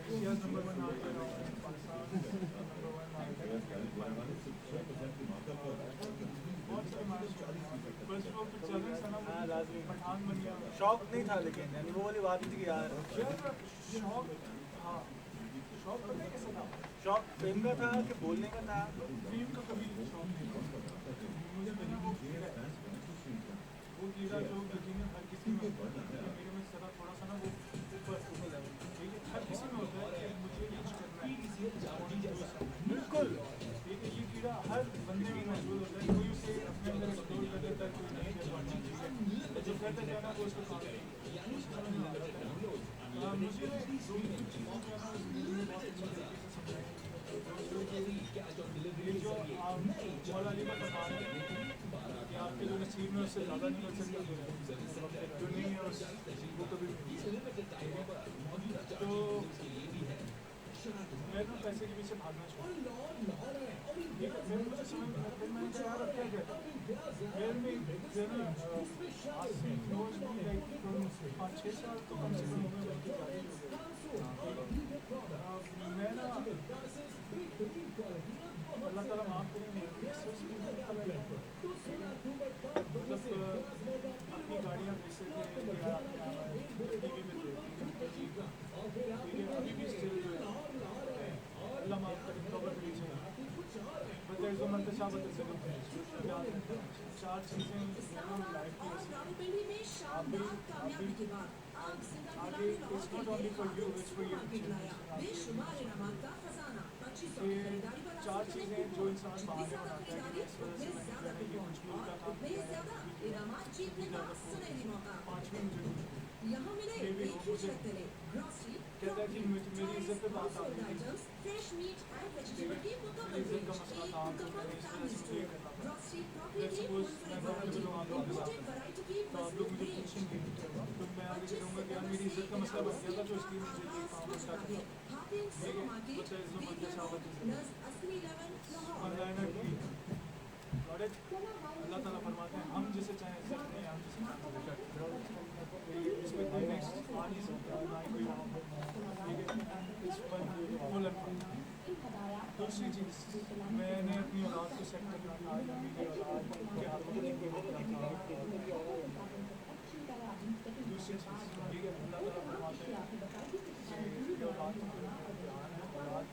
एशियाज़ नंबर 1 आर्टिस्ट और पाकिस्तान नंबर 1 आर्टिस्ट। बहुत सारे मैच फर्स्ट फ्लोर पे चल रहे थे ना, हाँ, लाज़मी। पठान बन गया। शौक नहीं था लेकिन यानी वो वाली बात थी कि यार शौक, हाँ शौक पता है कैसा था? शौक फिल्म का था कि बोलने का था। फिल्म का कभी शौक नहीं था मुझे। मैंने वो कीड़ा है, वो कीड़ा जो यकीन हर किसी में होता है, मेरे में सदा थोड़ा सा ना वो ऊपर लेवल, ठीक है, हर किसी में होता है कि मुझे कुछ करना है, बिल्कुल। ठीक है, ये कीड़ा हर बंदे में मौजूद होता है, कोई उसे अपने अंदर एक्सप्लोर कर देता है, कोई नहीं कर पाता। ठीक है, जो करता जाना वो उसको काम नहीं, समझ में आता है। मुझे दो चीज़ों में ना बहुत अच्छी तरीके से समझाई। ये जो आप मौला अली का बता रहे हैं कि आपके जो नसीब में उससे ज़्यादा नहीं मिल सकता, जो नहीं है उस वो कभी नहीं मिल सकता। तो मैं तो पैसे के पीछे भागना चाहूँगा। फिर मुझे समझ में फिर मैंने कहा यार अब क्या कहता हूँ, मेरे में जो है ना आज से रोज लाइक 5-6 साल तो कम से कम हो गए, बल्कि ज़्यादा ही हो गए। मैं ना अल्लाह ताला माफ़ करें, मतलब अपनी गाड़ियाँ बेच के टीवी में देखती हैं, ठीक है, अभी भी स्टिल जो है अल्लाह माफ़ करें कबर के पीछे बदर मंतशा बदर जरूर है। 4 चीज़ें लाइफ की ऐसी आगे it's not only for you, it's for your children. 4 चीज़ें जो इंसान बाहर बनाता है कि इस वजह से मैंने जो है ये मजबूर का काम किया है, 5वीं मुझे ये भी हो मुझे कहता है कि मेरी इज्जत पे बात आ रही है, मेरी इज्जत का मसला था, तो मैंने इस वजह से मुझे ये करना पड़ा। लेट्स सपोज मैं घर पे लोग आगे बात करता तो आप लोग मुझे पूछेंगे तो मैं आगे करूँगा कि यार मेरी इज्जत का मसला बन गया था, तो इसलिए मुझे ये काम उसका करना पड़ा। ठीक है, बच्चा इज्जत मंतशा बदर अल्लाह ताला फरमाते हैं हम जिसे चाहें इज्जत नहीं, हम जिसे चाहें इसमें कोई नेक्स्ट आ नहीं सकता, ना ही कोई वहाँ पर। ठीक है, इस पर फुल एंड फाइनल। दूसरी चीज़, मैंने अपनी औलाद को सेट करना था, या मेरी औलाद के हाथों में नहीं रखना था। दूसरी चीज़, ठीक है, अल्लाह ताला फरमाते हैं कि औलाद तुम्हारे ध्यान है, औलाद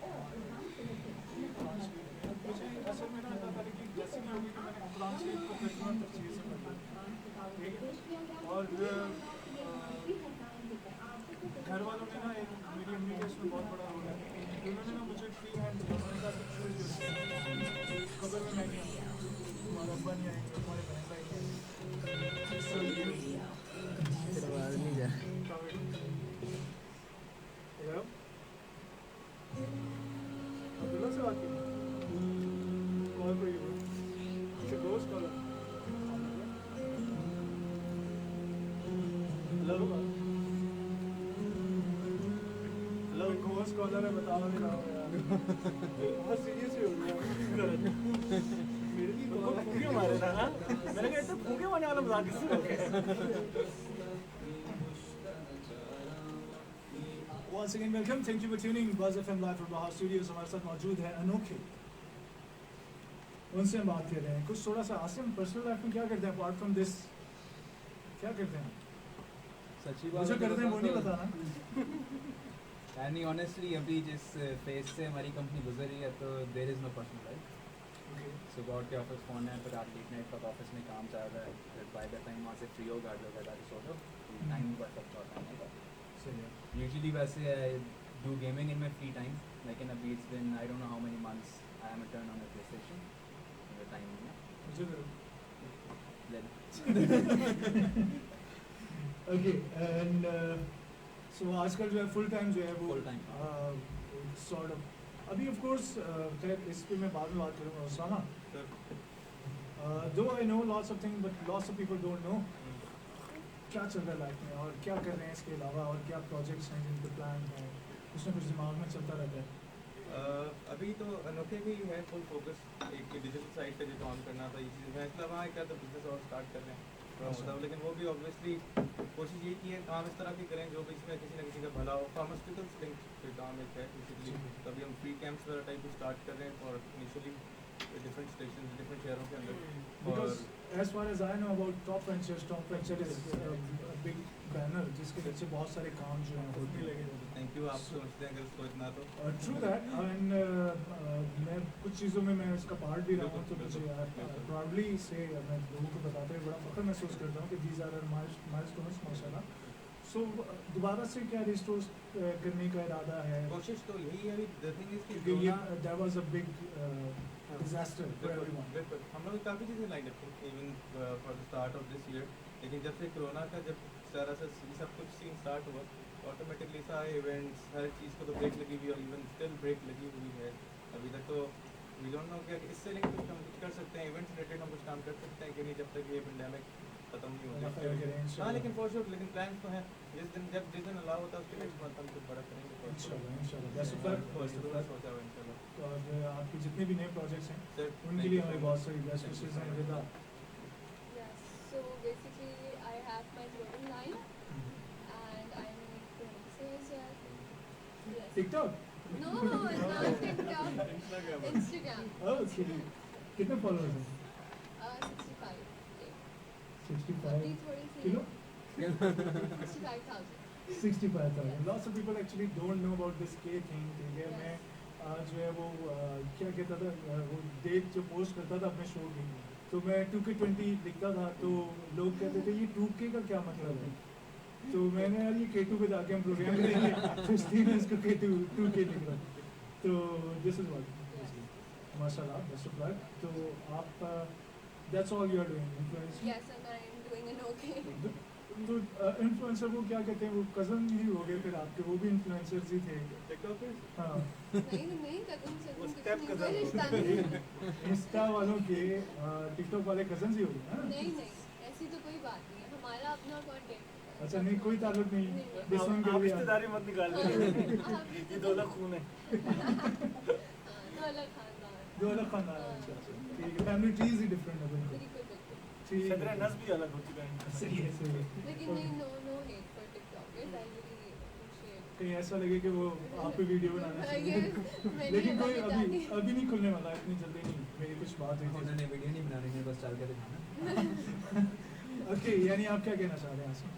मुझे असल में ना अल्लाह ताला की जैसे भी होगी कि मैंने कुरान शरीफ को तर्जुमा तफसीर से पढ़ा, ठीक है, और बहुत बड़ा रोल है। उन्होंने ना मुझे फ्री हैंड दिया, उन्होंने कहा कि खबर में मैं नहीं आऊँगा, तुम्हारे अब्बा नहीं आएंगे, तुम्हारे बहन भाई नहीं आएंगे। So you तेरा आवाज़ नहीं जा come in. Hello? अब्दुल्ला से बात की? कॉल कोई हो? अच्छा दोस्त कॉल है? हेलो? हेलो कोर्स कॉलर है, बताओ नहीं रहा हूँ यार। बहुत सीरियस हो गया मेरे की कॉल फूके मारे था हाँ? मैंने कहा इतना फूके मारने वाला मजाक किससे करते हैं? Once again welcome, thank you for tuning Buzz FM live from Baha Studios। हमारे साथ मौजूद है अनोखे, उनसे हम बात कर रहे हैं कुछ थोड़ा सा। आसिम पर्सनल लाइफ में क्या करते हैं अपार्ट फ्रॉम दिस, क्या करते हैं? सच्ची मुझे करते हैं वो नहीं बताना। यानी ऑनेस्टली अभी जिस फेज से हमारी कंपनी गुजर रही है तो there is no personal life. सुबह उठ के ऑफिस पहुंचना है, फिर रात लेट नाइट तक ऑफिस में काम चल रहा है, फिर बाय द टाइम वहाँ से फ्री हो गाड़ी वगैरह तो सॉर्ट ऑफ टाइम नहीं बच सकता होता है। सही है। यूजुअली वैसे I do gaming in my free time, लेकिन अभी it's been I don't know how many months I am turn on a play station time नहीं मुझे करो। है। ओके एंड सो आजकल जो है फुल टाइम जो है वो Full time, सॉर्ट ऑफ अभी ऑफ कोर्स खैर इस पे मैं बाद में बात करूँगा उसामा। दो I know lots of thing but lots of people don't know क्या चल रहा है लाइफ में और क्या कर रहे हैं इसके अलावा, और क्या प्रोजेक्ट्स हैं जिनके प्लान हैं, कुछ ना कुछ दिमाग में चलता रहता है। अभी तो अनोखे भी है फुल फोकस एक डिजिटल साइट पे जो काम करना था, इसी में मतलब वहाँ एक आधा बिजनेस और स्टार्ट कर रहे हैं थोड़ा मोटा, लेकिन वो भी ऑब्वियसली कोशिश ये की है काम इस तरह की करें जो भी इसमें किसी ना किसी का भला हो। फार्मास्यूटिकल्स लिंक पे काम एक है बेसिकली, तभी हम फ्री कैंप्स वगैरह टाइप स्टार्ट कर रहे हैं और इनिशियली डिफरेंट स्टेशन डिफरेंट शहरों के अंदर। Because as far as I know about Top Venture is a big banner जिसके नीचे बहुत सारे काम जो हैं होने लगे। थैंक यू, आप समझते हैं अगर इसको इतना तो True that and मैं कुछ चीज़ों में मैं इसका पार्ट भी रहा हूँ तो मुझे प्राउडली से मैं लोगों को बताते हुए बड़ा फख्र महसूस करता हूँ कि these are milestones माशाल्लाह। So दोबारा से क्या रिस्टोर करने का इरादा है? कोशिश तो यही है। अभी द थिंग इज कि क्योंकि ये that was a big disaster for everyone. बिल्कुल हम लोग काफ़ी चीज़ें लाइन अप थी even for the start of this year, लेकिन जब से कोरोना का जब सारा सा सब कुछ सीन स्टार्ट हुआ ऑटोमेटिकली सारे इवेंट्स हर चीज़ को तो ब्रेक लगी हुई और इवन स्टिल ब्रेक लगी हुई है अभी तक। तो वी डोंट नो कि इससे लिंक कुछ हम कुछ कर सकते हैं, इवेंट्स रिलेटेड हम कुछ काम कर सकते हैं कि नहीं जब तक ये पेंडेमिक खत्म नहीं हो जाए। हाँ लेकिन फॉर श्योर, लेकिन प्लान्स तो हैं जिस दिन अलाउ होता है उसके नेक्स्ट मंथ हम कुछ बड़ा करेंगे इंशाल्लाह बेस्ट ऑफ लक। सोचा हुआ इंशाल्लाह। और आपके जितने भी नए प्रोजेक्ट्स हैं Sir, उनके लिए हमें बहुत सारी बेस्ट विशेस हैं। विदा Yes, so basically I have my clothing line and I'm influencer as well. Yes. TikTok No, not TikTok. Instagram. Okay कितने फॉलोअर्स हैं? 65. 65 अभी थोड़ी सी kilo 65,000. 65,000 lots of people actually don't know about this K thing। ठीक है, मैं जो है वो क्या कहता था वो डेट जो पोस्ट करता था अपने शो की, तो मैं 2K20 लिखता था तो लोग कहते थे ये 2K का क्या मतलब है, तो मैंने यार ये K2 पे जाके हम प्रोग्राम करेंगे तो इसलिए मैं इसको K2K लिख रहा हूँ। तो दिस इज व्हाट माशाल्लाह बेस्ट ऑफ लक। तो आप that's all you are doing influence. Yes, and I'm doing an okay. तो इन्फ्लुएंसर को क्या कहते हैं, वो कज़न ही हो गए फिर आपके, वो भी इन्फ्लुएंसर्स ही थे। टिकटॉकर्स हाँ नहीं कदम से वो कुछ step नहीं, cousin कोई रिश्ता नहीं। इंस्टा वालों के टिकटॉक वाले कज़न्स ही हो गए ना? नहीं ऐसी तो कोई बात नहीं है, हमारा अपना कंटेंट। अच्छा नहीं कोई ताल्लुक नहीं नहीं। This one के आप लिए रिश्तेदारी मत निकाल हाँ, ये हाँ, दो अलग खून है। तो अलग खानदान। दो अलग खानदान है। अच्छा अच्छा ठीक है, फैमिली ट्रीज ही डिफरेंट है बिल्कुल। बिल्कुल बिल्कुल। ठीक सदर है नस भी अलग हो चुका है। सही है सही है। लेकिन नहीं, no hate for TikTokers, I really appreciate. कहीं ऐसा लगे कि वो आप पे वीडियो बनाना चाहिए Yes, मैंने लेकिन कोई बताया अभी नहीं। अभी नहीं खुलने वाला, इतनी जल्दी नहीं, मेरी कुछ बात हुई थी। उन्होंने वीडियो नहीं बनानी है, बस चल के दिखाना। ओके यानी आप क्या कहना चाह रहे हैं आसिम?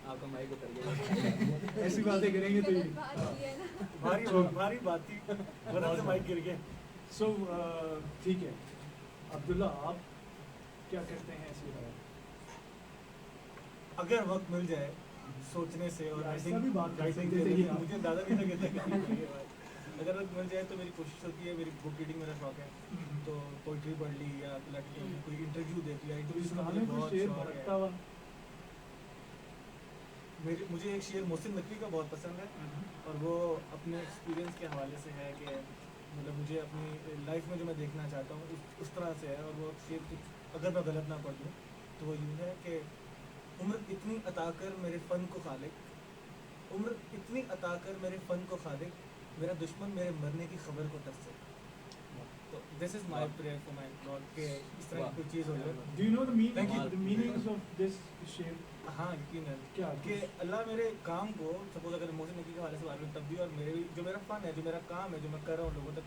आपका माइक उतर गया। ऐसी बातें करेंगे तो गलत बात ये है ना। भारी बात थी, वरना से माइक गिर गया। सो ठीक है अब्दुल्ला, आप क्या करते हैं ऐसी बात? अगर वक्त मिल जाए सोचने से और ऐसा भी बात कर राइटिंग सकते थे कि आप- मुझे ज़्यादा नहीं लगता करनी चाहिए बात। अगर मिल जाए तो मेरी कोशिश होती है, मेरी बुक रीडिंग मेरा शौक है, तो पोइट्री पढ़ ली या कोई इंटरव्यू देख लिया। तो इंटरव्यू का सुनाने मुझे को बहुत शेर शौक भड़कता है। हुआ। मुझे एक शेर मोहसिन नकवी का बहुत पसंद है, और वो अपने एक्सपीरियंस के हवाले से है कि मतलब मुझे अपनी लाइफ में जो मैं देखना चाहता हूँ उस तरह से है। और वो शेर कुछ अगर मैं गलत ना पढ़ दूँ तो वो यूँ है कि उम्र इतनी अता कर मेरे फ़न को खालिक, उम्र इतनी अता कर मेरे फ़न को खालिक, मेरा दुश्मन मेरे मरने की खबर को तरसे। तो this is my prayer for my God कि इस तरह की कोई चीज़ हो जाए। Do you know the Thank you. meanings of this शेर? हाँ, यकीन है क्या? कि अल्लाह मेरे काम को, सपोज अगर मोहसिन नकवी के हवाले से बात करें तब भी, और मेरे भी जो मेरा फ़न है, जो मेरा काम है, जो मैं कर रहा हूँ लोगों तक,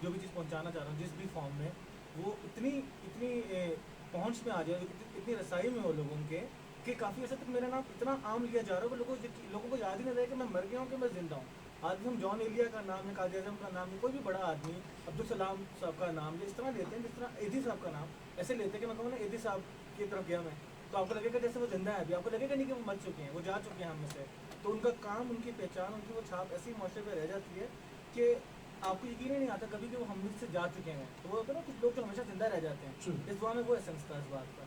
जो भी चीज़ पहुँचाना चाह रहा हूँ जिस भी फॉर्म में, वो इतनी पहुँच में आ जाए, इतनी रसाई में हो लोगों के कि काफ़ी हद तक मेरा नाम इतना आम लिया जा रहा है कि लोगों को याद ही नहीं रहे कि मैं मर गया हूँ कि मैं ज़िंदा हूँ। आज हम जॉन एलिया का नाम है, काज़ी आज़म का नाम है, कोई भी बड़ा आदमी, अब्दुल सलाम साहब का नाम इस तरह लेते हैं जिस तरह एदी साहब का नाम ऐसे लेते हैं कि मैं कहूँ ना एदी साहब की तरफ गया मैं, तो आपको लगेगा जैसे वो जिंदा है अभी, आपको लगेगा नहीं कि वो मर चुके हैं, वो जा चुके हैं हम में से। तो उनका काम, उनकी पहचान, उनकी वो छाप ऐसी माशरे पर रह जाती है कि आपको यकीन ही नहीं आता कभी कि वो हम में से जा चुके हैं। तो वो होता है ना कुछ लोग जो हमेशा जिंदा रह जाते हैं, True. इस दुआ में वो एसेंस था इस बात का।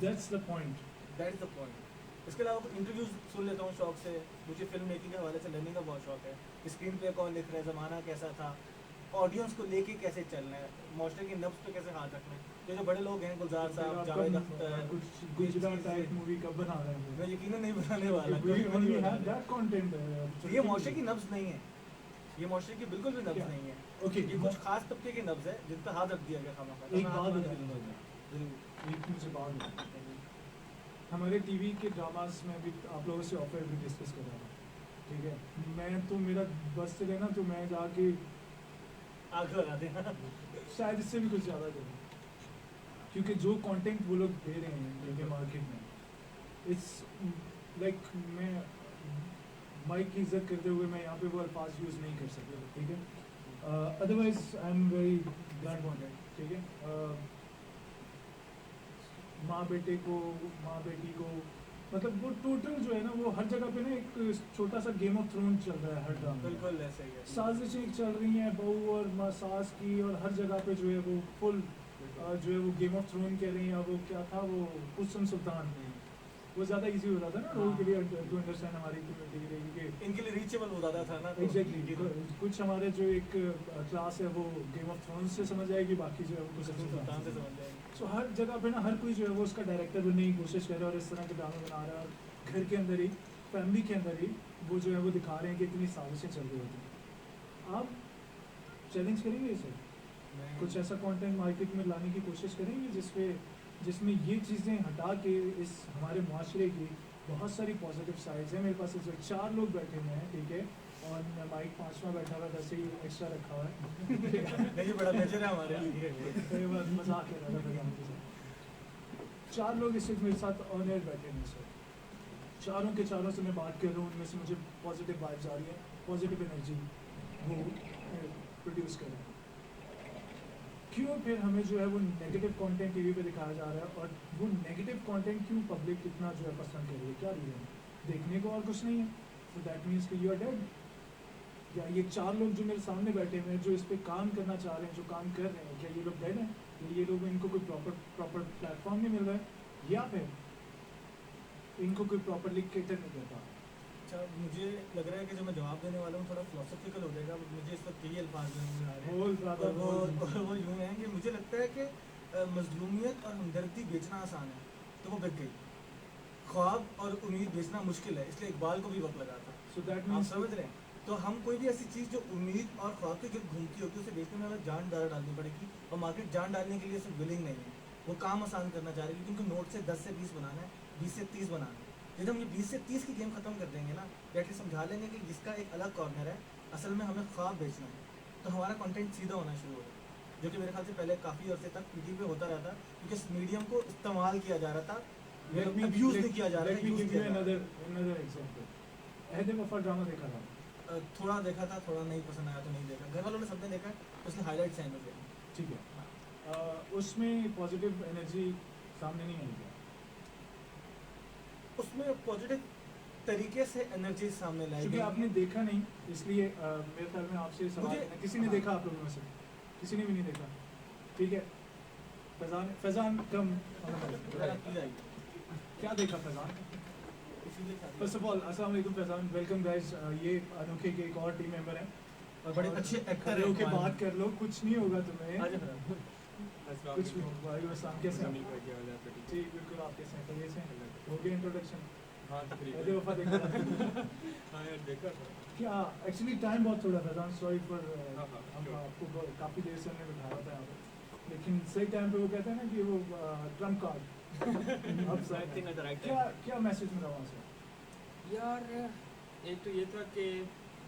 That's the point. That is the point. इसके अलावा इंटरव्यूज़ सुन लेता हूँ शौक से, मुझे फिल्म मेकिंग के हवाले से लर्निंग का बहुत शौक है। स्क्रीन पे कौन लिख रहा है, ज़माना कैसा था, ऑडियंस को लेके कैसे चलना है, माशरे की नब्ज़ पे कैसे हाथ रखना है। जो बड़े लोग हैं, गुलजार साहब, जावेद अख्तर, कुछ गुजरात टाइप मूवी कब बना रहे हैं? मैं यकीनन नहीं बनाने वाला, We कभी भी only नहीं have बनाने that content. वाला। ये माशरे की नब्ज़ नहीं है, ये माशरे की बिल्कुल भी नब्ज़ क्या? नहीं है। Okay, ये कुछ खास तबके की नब्ज़ है जिन पर हाथ रख दिया गया खामा। एक बात बताइए, एक मुझे बात बताइए। हमारे टीवी के ड्रामास में भी आप लोगों से ऑफर भी डिस्कस कर रहा था, ठीक है? मैं तो मेरा बस चले ना तो मैं जाके आग लगा देना। शायद इससे भी कुछ ज़्यादा करूँ, क्योंकि जो कंटेंट वो लोग दे रहे हैं लेके मार्केट में, इट्स लाइक मैं माइक की इज्जत करते हुए मैं यहाँ पे वो अल्फाज यूज़ नहीं कर सकता, ठीक है? Otherwise I am very blunt, ठीक है? माँ बेटे को, माँ बेटी को, मतलब वो टोटल जो है ना वो हर जगह पे ना एक छोटा सा गेम ऑफ थ्रोन चल रहा है हर ड्रामा में। बिल्कुल ऐसे ही है। साजिशें चल रही हैं बहू और माँ सास की, और हर जगह पे जो है वो फुल जो है वो गेम ऑफ थ्रोन कह रहे हैं, या वो क्या था वो हुस्न सुल्तान, वो ज़्यादा इजी हो रहा था ना रोल के लिए टू अंडरस्टैंड हमारी कम्युनिटी के लिए, क्योंकि इनके लिए रीचेबल हो जाता था ना। तो एग्जैक्टली कुछ हमारे जो एक क्लास है वो गेम ऑफ थ्रोन्स से समझ आएगी, बाकी जो है वो कुछ सुल्तान से समझ जाएंगे। सो हर जगह पे ना हर कोई जो है वो उसका डायरेक्टर बनने की कोशिश कर रहा है और इस तरह के ड्रामे बना रहा है, और घर के अंदर ही, फैमिली के अंदर ही वो जो है वो दिखा रहे हैं कि इतनी साजिशें चल रही होती हैं। आप चैलेंज करेंगे इसे, कुछ ऐसा कंटेंट मार्केट में लाने की कोशिश करेंगे जिसमें ये चीज़ें हटा के इस हमारे माशरे की बहुत सारी पॉजिटिव साइड्स हैं। मेरे पास इस वक्त 4 लोग बैठे हुए हैं, ठीक है, और माइक 5वां बैठा हुआ है, वैसे ही एक्स्ट्रा रखा हुआ है। नहीं, बड़ा मेजर है हमारे लिए। कई बार मजाक कर रहा था भगवान के साथ। 4 लोग इस वक्त मेरे साथ ऑन एयर बैठे हैं सर, चारों के चारों से मैं बात कर रहा हूँ, उनमें से मुझे पॉजिटिव वाइब्स आ रही है, पॉजिटिव एनर्जी वो प्रोड्यूस कर रहे हैं। क्यों फिर हमें जो है वो नेगेटिव कंटेंट टीवी पे दिखाया जा रहा है, और वो नेगेटिव कंटेंट क्यों पब्लिक इतना जो है पसंद कर रही है? क्या रीज़न है? देखने को और कुछ नहीं है, तो दैट मीन्स कि यू आर डेड। या ये 4 लोग जो मेरे सामने बैठे हुए हैं जो इस पे काम करना चाह रहे हैं, जो काम कर रहे हैं, क्या ये लोग डेड हैं? या ये लोग, इनको कोई प्रॉपर प्लेटफॉर्म नहीं मिल रहा है, या फिर इनको कोई प्रॉपरली केटर नहीं करता? अच्छा, मुझे लग रहा है कि जो मैं जवाब देने वाला हूँ थोड़ा फिलोसफिकल हो जाएगा, मुझे इस वक्त यही अल्फाज नहीं आ रहे बोल हैं। ज़्यादा और वो यूँ है कि मुझे लगता है कि मजलूमियत और हमदर्दी बेचना आसान है, तो वो बिक गई। ख्वाब और उम्मीद बेचना मुश्किल है, इसलिए इकबाल को भी वक्त लगा था। सो दैट आप मीन्स समझ रहे हैं? तो हम कोई भी ऐसी चीज़ जो उम्मीद और ख्वाब के गिर्द घूमती होती है उसे बेचने में हमें जान डालनी पड़ेगी, और मार्केट जान डालने के लिए सिर्फ विलिंग नहीं है, वो काम आसान करना चाह रही है, क्योंकि नोट से 10 से 20 बनाना है, 20 से 30 बनाना है। यदि हम ये 20 से 30 की गेम खत्म कर देंगे ना, या एटलीस्ट समझा लेंगे कि जिसका एक अलग कॉर्नर है, असल में हमें ख्वाब बेचना है, तो हमारा कंटेंट सीधा होना शुरू होगा, जो कि मेरे ख्याल से पहले काफ़ी अर्से तक पीटी पे होता रहता, क्योंकि इस मीडियम को इस्तेमाल किया जा रहा था, अब्यूज़ नहीं किया जा रहा था। use किया जा रहा था। another example. अहद वफा ड्रामा देखा था? थोड़ा देखा था, थोड़ा नहीं पसंद आया तो नहीं देखा। घर वालों ने सबने देखा, उसके हाईलाइट्स हैं मुझे। ठीक है, उसमें पॉजिटिव एनर्जी सामने नहीं आई क्या? उसमें पॉजिटिव तरीके से एनर्जी सामने लाई क्योंकि गई आपने है। देखा नहीं, इसलिए मेरे ख्याल में आपसे सवाल मुझे- करना है। किसी ने हाँ। देखा आप लोगों में से? किसी ने भी नहीं देखा, ठीक है। फैजान कम क्या देखा फैजान? फर्स्ट ऑफ ऑल अस्सलाम वालेकुम फैजान, वेलकम गाइस। ये अनोखे के एक और टीम मेंबर हैं और बड़े अच्छे एक्टर खड़े हैं होके हमारे। बात कर लो, कुछ नहीं होगा तुम्हें, आ जाओ। कुछ भी। वालेकुम अस्सलाम, कैसे हैं? ठीक, बिल्कुल। आप कैसे हैं? खैरियत से हैं? हो गया इंट्रोडक्शन? हाँ अरे वफा देखा हाँ यार देखा था क्या एक्चुअली टाइम बहुत थोड़ा था, सॉरी फॉर हाँ, हाँ, हम sure. आपको काफ़ी देर से हमने बिठाया था यहाँ पे, लेकिन सही टाइम पे वो कहते हैं ना कि वो ट्रम्प कार्ड अब सही क्या क्या मैसेज मिला वहाँ से? यार एक तो ये था कि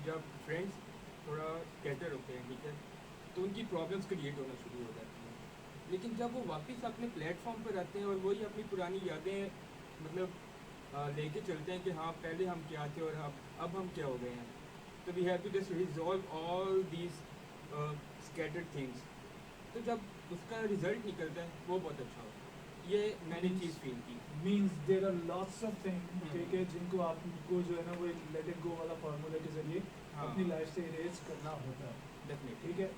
जब फ्रेंड्स थोड़ा स्कैटर होते हैं, ठीक है, तो उनकी प्रॉब्लम्स क्रिएट होना शुरू हो जाती हैं, लेकिन जब वो वापस अपने प्लेटफॉर्म पर आते हैं और वही अपनी पुरानी यादें मतलब लेके चलते हैं कि हाँ पहले हम क्या थे और अब हम क्या हो गए हैं, तो we have to just resolve all these scattered things. तो जब उसका रिजल्ट निकलता है वो बहुत अच्छा होता है, ये मैंने चीज़ फील की। Means there are lots of thing, hmm. ठीक है, जिनको आपको जो है ना वो लेट इट गो वाला फार्मूला के जरिए हाँ। अपनी लाइफ से इरेज करना होता है, डेफिनेटली। ठीक है।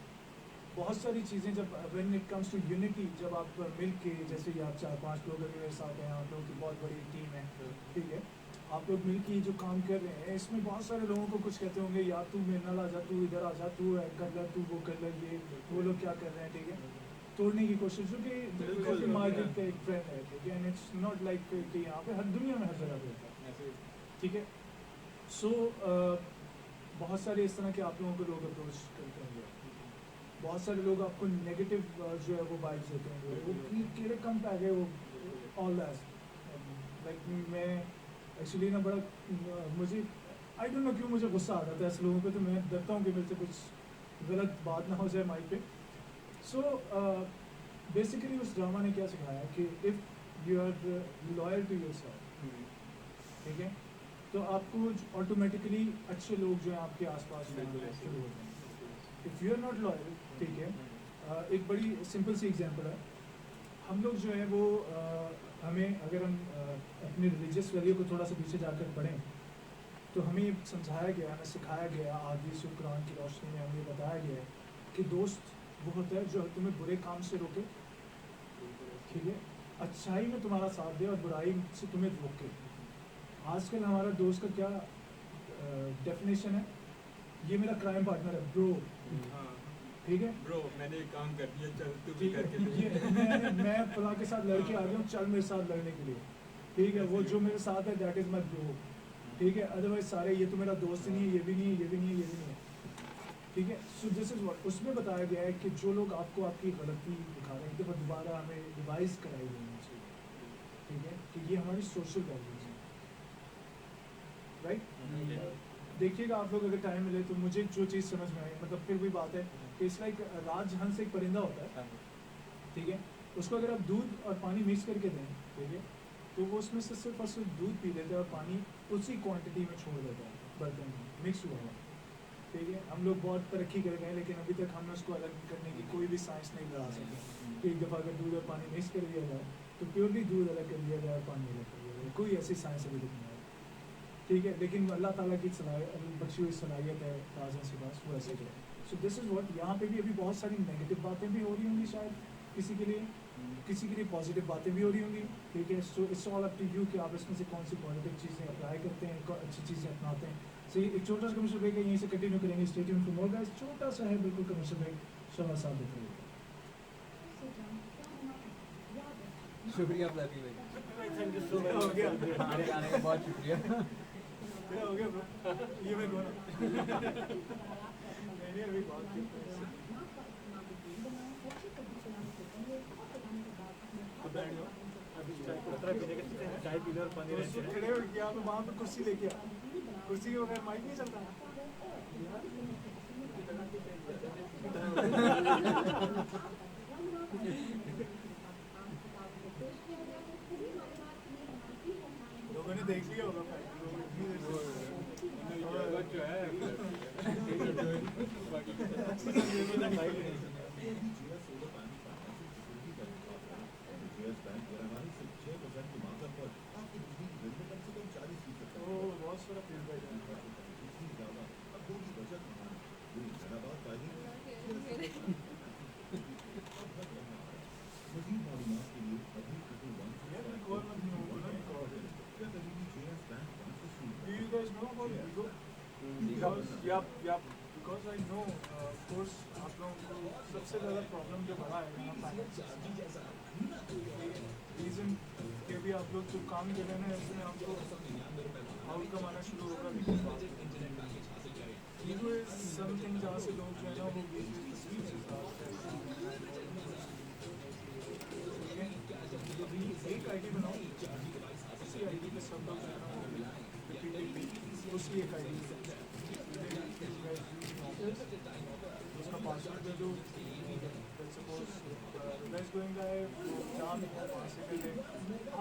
बहुत सारी चीज़ें जब when it comes to unity, जब आप मिल के, जैसे कि आप 4-5 लोग अभी मेरे साथ हैं, आप लोगों की बहुत बड़ी टीम है, ठीक है, आप लोग मिल के जो काम कर रहे हैं, इसमें बहुत सारे लोगों को कुछ कहते होंगे, यार तू मेरे नाल आ जा, तू इधर आ जा, तू कर ले, तू वो कर ले, ये वो लोग क्या कर रहे हैं, ठीक है, तोड़ने की कोशिश, जो कि बिल्कुल, मार्केट का एक ट्रेंड है, ठीक है, एंड इट्स नॉट लाइक कि यहाँ पे हर दुनिया में हर जगह पे होता है, ठीक है। सो बहुत सारे इस तरह के आप लोगों को लोग अप्रोच करते होंगे, बहुत सारे लोग आपको नेगेटिव जो है वो वाइब्स देते हैं, वो कीड़े कम पै गए, वो ऑल दैट। लाइक मैं एक्चुअली ना बड़ा मुझे आई डोंट नो क्यों मुझे गुस्सा आ जाता है ऐसे लोगों पे, तो मैं डरता हूँ कि मेरे से कुछ गलत बात ना हो जाए माइक पे। सो बेसिकली उस ड्रामा ने क्या सिखाया कि if you are loyal to yourself, ठीक है, तो आपको ऑटोमेटिकली अच्छे लोग जो हैं आपके आसपास बिल्कुल आना ऐसे शुरू हो जाएंगे। If you are not loyal, ठीक है, एक बड़ी सिंपल सी एग्जांपल है, हम लोग जो है वो हमें अगर हम अपने रिलीजियस वैल्यू को थोड़ा सा पीछे जाकर पढ़ें, तो हमें ये समझाया गया, हमें सिखाया गया, हदीस और कुरान की रोशनी में हमें बताया गया है कि दोस्त वो होता है जो तुम्हें बुरे काम से रोके, ठीक है, अच्छाई में तुम्हारा साथ दे और बुराई से तुम्हें रोके। आजकल हमारा दोस्त का क्या डेफिनेशन है, ये मेरा क्राइम पार्टनर है ब्रो, हाँ ठीक है, ब्रो मैंने एक काम कर दिया, चल तू भी ठीक है, करके ये मैं फलां के साथ लड़के आ गया हूँ, चल मेरे साथ लड़ने के लिए, ठीक है, वो जो मेरे साथ है दैट इज़ माई ब्रो, ठीक है, अदरवाइज सारे ये तो मेरा दोस्त ही नहीं है, ये भी नहीं है, ये भी नहीं है, ये भी नहीं है, ठीक है। सो दिस इज व्हाट उसमें बताया गया है कि जो लोग आपको आपकी गलती दिखा रहे हैं, एक दफ़ा दोबारा हमें रिवाइज कराई देनी चाहिए, ठीक है, कि ये हमारी सोशल वैल्यूज हैं, राइट। देखिएगा आप लोग अगर टाइम मिले तो मुझे जो चीज़ समझ में आई, मतलब फिर वही बात है कि इस लाइक राजहंस एक परिंदा होता है, ठीक है, उसको अगर आप दूध और पानी मिक्स करके दें, ठीक है, तो वो उसमें से सिर्फ और सिर्फ दूध पी लेता है और पानी उसी क्वांटिटी में छोड़ देता है बर्तन में मिक्स हुआ हुआ, ठीक है। हम लोग बहुत तरक्की कर गए हैं, लेकिन अभी तक हमने उसको अलग करने की कोई भी साइंस नहीं बढ़ा सके कि एक दफ़ा अगर दूध और पानी मिक्स कर दिया जाए तो प्योरली दूध अलग कर दिया जाए और पानी अलग कर दिया जाए, कोई ऐसी साइंस अभी तक नहीं आई, ठीक है, लेकिन अल्लाह ताला की बख्शी हुई सलाहियत है राजन के पास, वो ऐसे है। सो दिस इज़ व्हाट, यहाँ पे भी अभी बहुत सारी नेगेटिव बातें भी हो रही होंगी शायद किसी के लिए पॉजिटिव बातें भी हो रही होंगी, ठीक है। So it's all up to you कि आप इसमें से कौन सी पॉजिटिव चीज़ें अप्लाई करते हैं, अच्छी चीज़ें अपनाते हैं। सो एक छोटा सा कमर्शियल ब्रेक है, यहीं से कंटिन्यू करेंगे, stay tuned for more guys, छोटा सा है बिल्कुल कमर्शियल ब्रेक, शाबाश साहब देते रहिए। शुक्रिया फ्लैपी भाई, थैंक यू सो हो गया हमारे गाने का बहुत शुक्रिया। हो गया bro, ये मैं बोला नहीं अभी बहुत चाय पी लो और पानी रहते हैं। खड़े हो गए आप वहाँ पे कुर्सी लेके आ, कुर्सी के बगैर माइक नहीं चलता। लोगों ने देख लिया होगा बहुत बिकॉज आई नो कोर्स आप लोगों को सबसे ज़्यादा प्रॉब्लम जो बड़ा है यहाँ फाइनेंस रीज़न के भी आप लोग जो काम कर रहे हैं इसमें आपको आउटकम आना शुरू होगा ईगो इज समथिंग जहाँ से लोग जो है ना वो तस्वीर से एक आई डी बनाओ उसी आई डी पे सब लोग जो है ना वो उसी एक आई डी उसका पासवर्ड दे दो सपोज रिलाइज गोइंग है जहाँ भी है वहाँ से पहले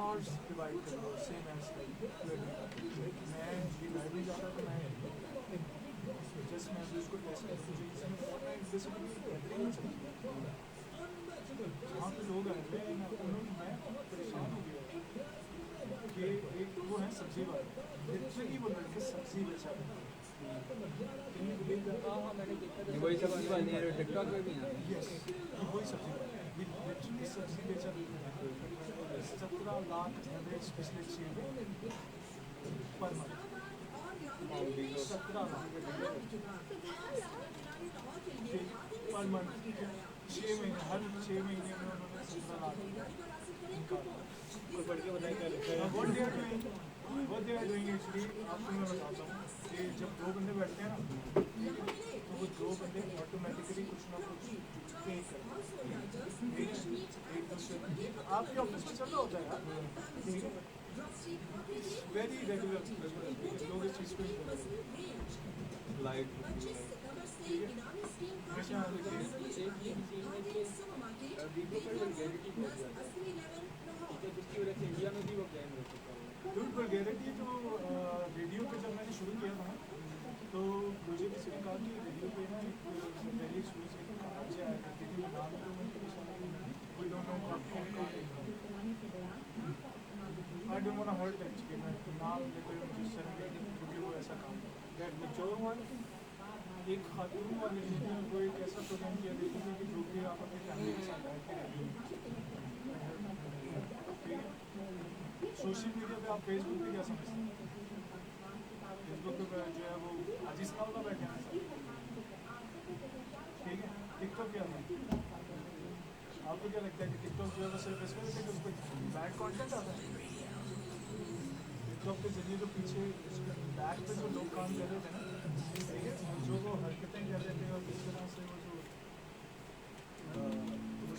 आवर्स डिवाइड कर दो सेम एज मैं लाइब्रेरी जाता तो मैं जस्ट मैं उसको टेस्ट कर मुझे इसमें जहाँ पे लोग आए थे मैं परेशान हो गया कि एक वो है सब्जी वाला लिटरली वो लड़के सब्जी बेचा ये वही सब टिकटॉक पे भी है यस वही सब्जी लिटरली सब्जी बेचा 17 लाख एवरेज पिछले 6 महीने per month 17 lakh per month 6 महीने हर 6 महीने में उन्होंने 17 लाख निकाला कोई पढ़ के बताए क्या लिखा है what they are doing actually आपको मैं बताता हूँ कि जब दो बंदे बैठते हैं ना तो वो दो बंदे ऑटोमेटिकली कुछ ना कुछ पे करते हैं एक दूसरे आपके ऑफिस में चल रहा होता है यार ठीक है वेरी रेगुलर लोग इस चीज़ को लाइट ठीक है हमेशा वीडियो पर वल्गैरिटी बहुत ज़्यादा है ठीक है जिसकी वजह से इंडिया में भी वो बैन हो चुका है दुर्ग वल्गैरिटी जो रेडियो पे जब मैंने शुरू किया था ना तो मुझे किसी ने कहा कि रेडियो पे ना एक पहले शुरू से राज्य आया करती थी नाम तो मैं we don't know I don't want to hurt actually मैं नाम लेकर मुझे शर्म क्योंकि वो ऐसा काम दैट मैच्योर वन एक खातून और लेडी को एक ऐसा प्रोग्राम किया देखिए कि जो कि आप अपनी फैमिली के साथ बैठ के रेडियो सोशल मीडिया पे आप फेसबुक पे क्या समझते हैं फेसबुक पे जो है वो अजीज खान का बैठे हैं ठीक है टिकटॉक क्या है आपको क्या लगता है कि टिकटॉक जो है वो सिर्फ इसमें कि उस पर बैड कंटेंट आता है टिकटॉक के जरिए जो पीछे बैक पे जो लोग काम कर रहे थे ना ठीक है जो वो हरकतें कर रहे थे और किस तरह से वो जो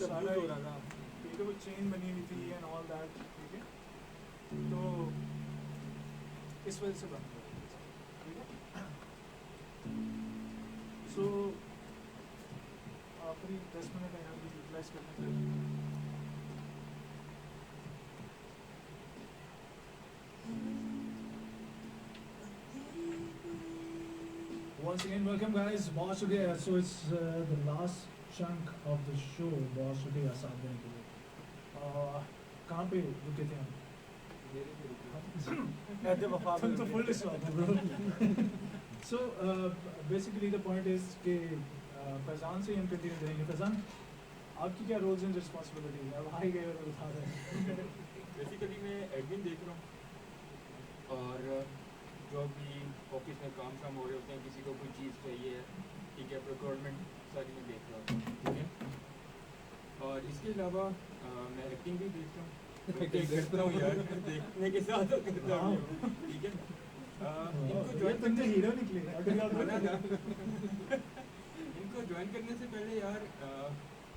सारा हो रहा था ठीक है वो चेन बनी हुई थी एंड ऑल दैट ठीक है तो इस वजह से बंद हुआ ठीक है सो आखिरी 10 मिनट यहाँ भी यूटिलाइज करने के Once again, welcome guys. बहुत शुक्रिया. So it's the last chunk of the show. बहुत शुक्रिया साथ देने के लिए. कहाँ पे रुके थे हम? तुम तो full stop bro. So basically the point is कि फैजान से हम कंटिन्यू करेंगे. फैजान, आपकी क्या रोल्स एंड रिस्पॉन्सिबिलिटीज हैं? अब हाई गए और उठा रहे हैं. बेसिकली मैं एडमिन देख रहा हूँ और जो भी ऑफिस में काम हो रहे होते हैं किसी को कोई चीज़ चाहिए है ठीक है प्रोक्योरमेंट सारी मैं देख रहा हूँ ठीक है और इसके अलावा मैं एक्टिंग भी देखता हूँ करता हूँ यार देखने के साथ करता हूँ ठीक है इनको ज्वाइन करने हीरो निकले इनको ज्वाइन करने से पहले यार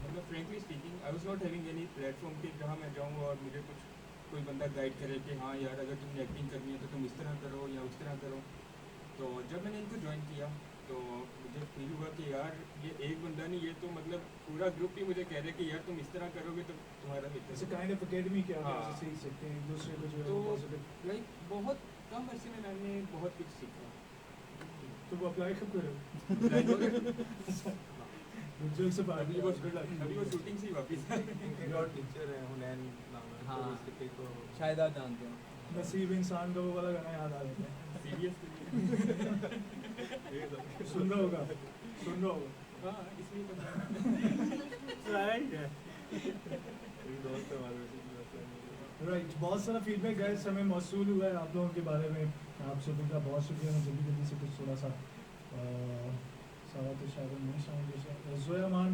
मतलब frankly speaking I was not having any platform के जहाँ मैं जाऊँ और मुझे कुछ कोई बंदा गाइड करे कि हाँ यार अगर तुमने एक्टिंग करनी है तो तुम इस तरह करो या उस तरह करो. तो जब मैंने इनको ज्वाइन किया तो मुझे फील हुआ कि यार ये एक बंदा नहीं, ये तो मतलब पूरा ग्रुप ही मुझे कह रहे कि यार तुम इस तरह करोगे तो तुम्हारा जैसे काइंड ऑफ एकेडमी क्या है, हाँ. सीख सकते हैं एक दूसरे को जो है तो पॉजिटिव. लाइक बहुत कम अरसे में मैंने बहुत कुछ सीखा. तो वो अप्लाई कब करो? अभी वो शूटिंग से ही वापस एक और टीचर है हुनैन नाम है. हाँ. तो उसके को शायद आप जानते हो. नसीब इंसान का वो वाला गाना याद आ जाता है. सीरियसली सुन रहा होगा. हाँ इसलिए तो एक दोस्त है हमारे राइट. बहुत सारा फीडबैक गाइस हमें मौसूल हुआ है आप लोगों के बारे में. आप सभी का बहुत शुक्रिया. मैं जल्दी जल्दी से कुछ थोड़ा सा सारा तो शायद नहीं शामिल जोया मान,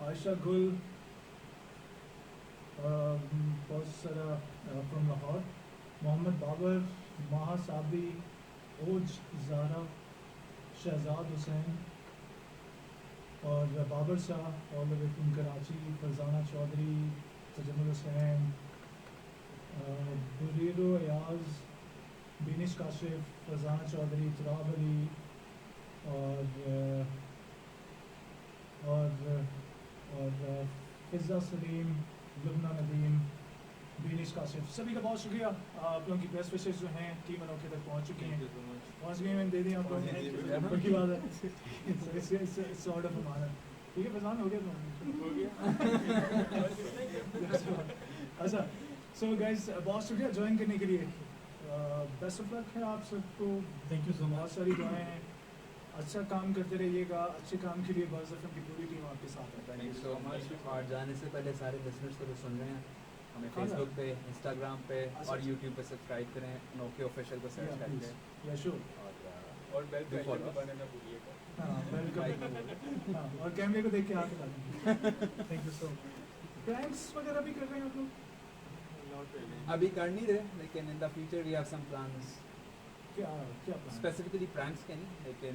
आयशा गुल, बहुत सारा फ्रॉम लाहौर, मोहम्मद बाबर, माहा साबरी, ओज ज़ारा, शहजाद हुसैन और Babar Shah, all the way from Karachi, Farzana Chaudhry, Tajammul Hussain, Buriro Ayaz, Beenish Kashif, Farzana Chaudhry, Turab Ali और फिज़ा सलीम, लुबना नदीम, बीनिश काशिफ, सभी का बहुत शुक्रिया। आप लोगों की बेस्ट विशेष जो हैं टीम अनोखे तक पहुंच चुकी हैं, पहुंच गई हैं, दे दी आप लोगों ने, बड़ी बात है, इट्स ऑर्डर ऑफ हमारा, ठीक है फरजान हो गया तो अच्छा। सो गाइस बहुत शुक्रिया ज्वाइन करने के लिए, बेस्ट ऑफ लक है आप सबको, थैंक यू सो बहुत मच। सारी दुआएं हैं, अच्छा काम करते रहिएगा, अच्छे काम के लिए बज़ एफएम की पूरी टीम आपके साथ है। Thank you so much. और जाने से पहले सारे लिसनर्स को जो सुन रहे हैं, हमें हाँ, फेसबुक पे, इंस्टाग्राम पे अच्छा, और यूट्यूब पे सब्सक्राइब करें, अनोखे ऑफिशियल को सर्च करके, या श्योर, और और बेल Do का आइकन follow us. दबाना ना भूलिएगा। हाँ वेलकम, हाँ और कैमरे को देख के हाथ लगा देंगे। Thank you so much. Pranks वगैरह भी कर रहे हैं आप लोग? Not really. अभी कर नहीं रहे, लेकिन in the future we have some plans, क्या क्या plan है? स्पेसिफिकली प्रैंक्स के नहीं, लेकिन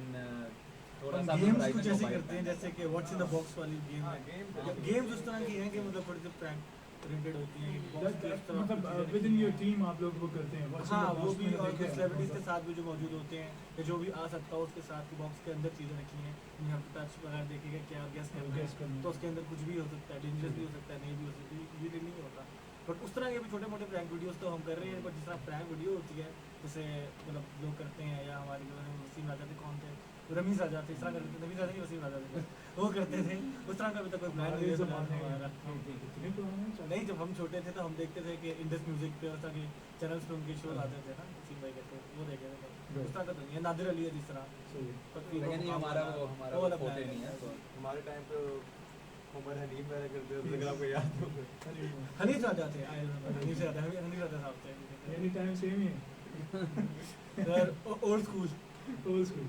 थोड़ा हम सा गेम्स horizon कुछ को ऐसे widen करते हैं करना है। जैसे कि व्हाट्स इन द बॉक्स वाली गेम हाँ, है। game गेम्स उस तरह की हैं कि मतलब थोड़ी सी प्रैंक ओरिएंटेड होती हैं कि box के इस तरह मतलब की चीज़ें विद इन रखी योर हैं। टीम आप लोग वो करते हैं? What's in हाँ the वो box भी, मैंने और देखा कुछ है, सेलिब्रिटीज के मतलब- साथ भी जो मौजूद होते हैं या जो भी आ सकता है उसके साथ बॉक्स के अंदर चीज़ें रखी हैं, यहाँ पे टच वगैरह देखेगा क्या गेस करना guess करना है, है। तो उसके अंदर कुछ भी हो सकता है, डेंजरस भी हो सकता है, नहीं भी हो सकता है, ये नहीं होता। बट उस तरह के भी छोटे मोटे प्रैंक वीडियोस तो हम कर रहे हैं, बट जिस तरह प्रैंक वीडियो होती है जैसे मतलब लोग करते हैं, या हमारे जो है वसीम राजा थे, कौन थे, रमीज राजा थे, इस तरह करते थे, रमीज राजा नहीं वसीम राजा थे, वो करते थे, उस तरह का अभी तक कोई प्लान हमारे नहीं है ज़माने में हमारा। कितने पुराने हैं? चलो। नहीं, जब हम छोटे थे तो हम देखते थे कि इंडस म्यूजिक पे उस तरह के चैनल्स पे उनके शोज आते थे ना, वसीम भाई के, तो वो देखे थे। उस तरह का तो नहीं है, नादिर अली है जिस तरह, सही है। पर फिर लेकिन ये हमारा वो वाला फोटे plan नहीं है, तो हमारे टाइम पे उमर हनीफ वगैरह करते थे, अगर आपको याद हो। हनीफ राजा थे, हनीफ राजा, हनीफ राजा साहब थे, एनी टाइम सेम ही है। Sir old school. Old school.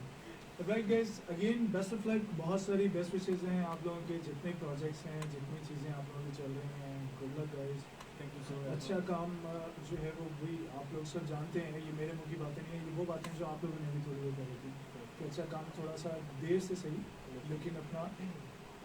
तो right guys, again best of luck, बहुत सारी बेस्ट विशेस हैं आप लोगों के, जितने प्रोजेक्ट्स हैं, जितनी चीज़ें आप लोगों की चल रही हैं, good luck guys. Thank you so much. अच्छा काम जो है वो भी आप लोग सब जानते हैं, ये मेरे मुंह की बातें नहीं है, ये वो बातें जो आप लोगों ने भी थोड़ी बहुत करी थी कि अच्छा काम थोड़ा सा देर से सही, लेकिन अपना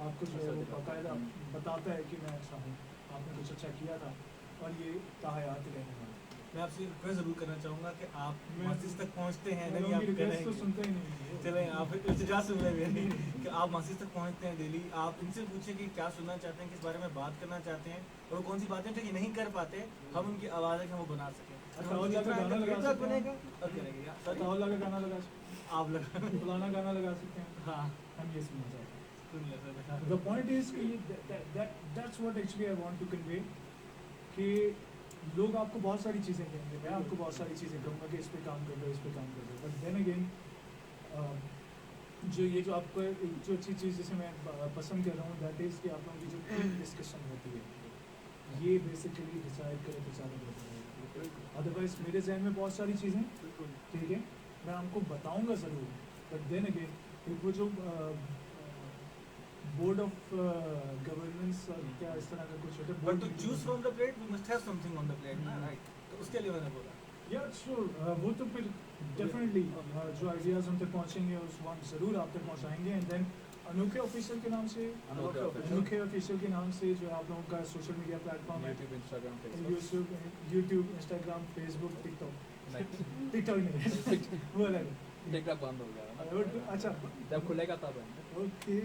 आपको जो है वो बाकायदा बताता है कि मैं अच्छा हूँ, आपने कुछ अच्छा किया था, और ये ताहयात रहने वाला है। मैं आपसे रिक्वेस्ट जरूर करना चाहूँगा कि आप मैं- मासिस तक पहुँचते हैं, लोगों नहीं आप की request तो करेंगे, सुनते ही नहीं है। चलें आप इल्तिजा सुन लें मेरी कि आप मासिस तक पहुँचते हैं डेली, आप इनसे पूछें कि क्या सुनना चाहते हैं, किस बारे में बात करना चाहते हैं, और वो कौन सी बातें जो ये नहीं कर पाते, हम उनकी आवाज़ है कि हम वो बना सकें। अच्छा, और लगा गाना लगा सकते हैं? बनेगा और करेंगे यार। सर ताउला का गाना लगा सकते हैं, आप लगा, फलाना गाना लगा सकते हैं, हाँ हम ये सुनना चाहते हैं। सुन ले सर। The point is कि that's what actually I want to convey कि लोग आपको बहुत सारी चीज़ें कहेंगे, मैं आपको बहुत सारी चीज़ें कहूँगा कि इस पे काम कर लो, इस पे काम कर लो, बट देन अगेन जो ये जो आपको जो अच्छी चीज़ जिसे मैं पसंद कर रहा हूँ दैट इज़ कि आप लोगों की जो डिस्कशन होती है, ये बेसिकली डिसाइड करे तो ज़्यादा बेहतर है। अदरवाइज मेरे जहन में बहुत सारी चीज़ें, ठीक है, मैं आपको बताऊँगा ज़रूर, बट देन अगेन वो जो बोर्ड ऑफ गवर्नेंस क्या इस तरह का कुछ होता है, but to choose from the plate we must have something on the plate ना, राइट? तो उसके लिए मैंने बोला या श्योर, वो तो फिर डेफिनेटली जो आइडियाज़ हम तक पहुँचेंगे उस वक्त ज़रूर आप तक पहुँचाएंगे, एंड देन अनोखे ऑफिशियल के नाम से, अनोखे official। अनोखे ऑफिशियल के नाम से जो आप लोगों का सोशल मीडिया प्लेटफॉर्म है, YouTube, Instagram, Facebook, YouTube, Instagram, Facebook, TikTok, नहीं, टिकटॉक नहीं वो अलग टिकटॉक बंद हो गया है। अच्छा जब खुलेगा तब है। ओके,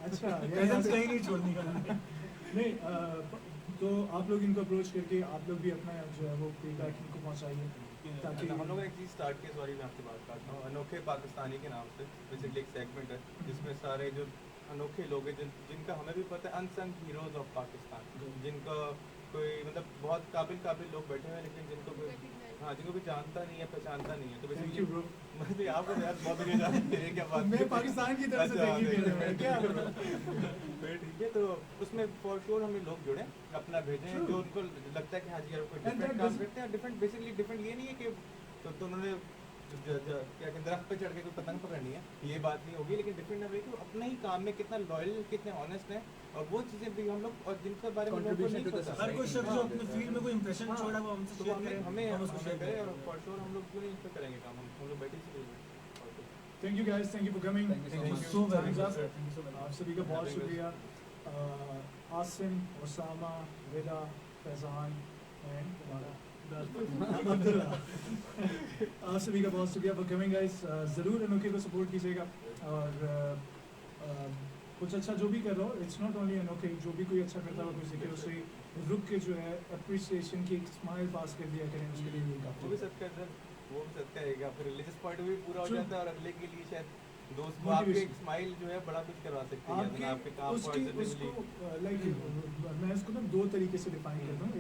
अच्छा प्रेजेंस कहीं नहीं छोड़नी का। नहीं तो आप लोग इनको अप्रोच करके आप लोग भी अपना जो है वो फीडबैक इनको पहुँचाइए, ताकि हम लोग ने एक चीज़ स्टार्ट की, सॉरी मैं आपसे बात करता हूँ, अनोखे पाकिस्तानी के नाम से बेसिकली एक सेगमेंट है जिसमें सारे जो अनोखे लोग हैं जिनका हमें भी पता है, अनसंग हीरोज ऑफ पाकिस्तान, जिनका कोई मतलब बहुत काबिल लोग बैठे हुए हैं, लेकिन जिनको कोई हाँ जिनको कोई जानता नहीं है, पहचानता नहीं है, तो थैंक यू बेसिकली ब्रो। मतलब आपको तो यार बहुत बढ़िया जानते हैं, क्या बात मैं पाकिस्तान की तरफ से अच्छा, thank you कह रहा हूँ, thank you। क्या करूँ? फिर ठीक है, तो उसमें फॉर श्योर हमें लोग जुड़े, अपना भेजें True। जो उनको लगता है कि हाँ जी यार कोई And that डिफरेंट काम does- करते हैं, डिफरेंट बेसिकली डिफरेंट ये नहीं है कि तो उन्होंने क्या कहते हैं दरख्त पे चढ़ के कोई पतंग पकड़नी है, ये बात नहीं होगी, लेकिन डिफरेंट है कि अपने ही काम में कितना लॉयल, कितने ऑनेस्ट हैं, और वो चीज़ें भी हम लोग और जिनके बारे में लोगों को नहीं पता। हर कोई शख्स जो अपने फील्ड में कोई इंप्रेशन हाँ, छोड़ा वो हमसे तो शेयर हमें करे, हमें हम उसको शेयर करें, करें। और फॉर श्योर हम लोग क्यों नहीं इस पे करेंगे काम, हम लोग बैठे ही thank you guys, thank you for coming, Thank you so much. So very Thank you, much. sir. Thank you so much. आप सभी का बहुत Having us. शुक्रिया। आसिम, उसामा, विदा, फैजान एंड अब्दुल्ला, आप सभी का बहुत शुक्रिया फॉर कमिंग गाइस। ज़रूर अनोखे को सपोर्ट कीजिएगा, और कुछ अच्छा जो भी कर रहा हो, इट्स नॉट ओनली अनोखे, जो भी कोई अच्छा करता हो कुछ सीखे, उसे रुक के जो है अप्रिसिएशन की एक स्माइल पास कर दिया करें, उसके लिए भी वो भी काफ़ी सदका है, वो भी सदका है, आपका रिलीजियस पॉइंट भी पूरा हो True. जाता है, और अगले के लिए शायद दोस्त को आपके एक स्माइल जो है बड़ा कुछ करवा सकती है, आपके आपके काम को उसकी positively- उसको लाइक मैं इसको ना दो तरीके से डिफाइन करता हूँ।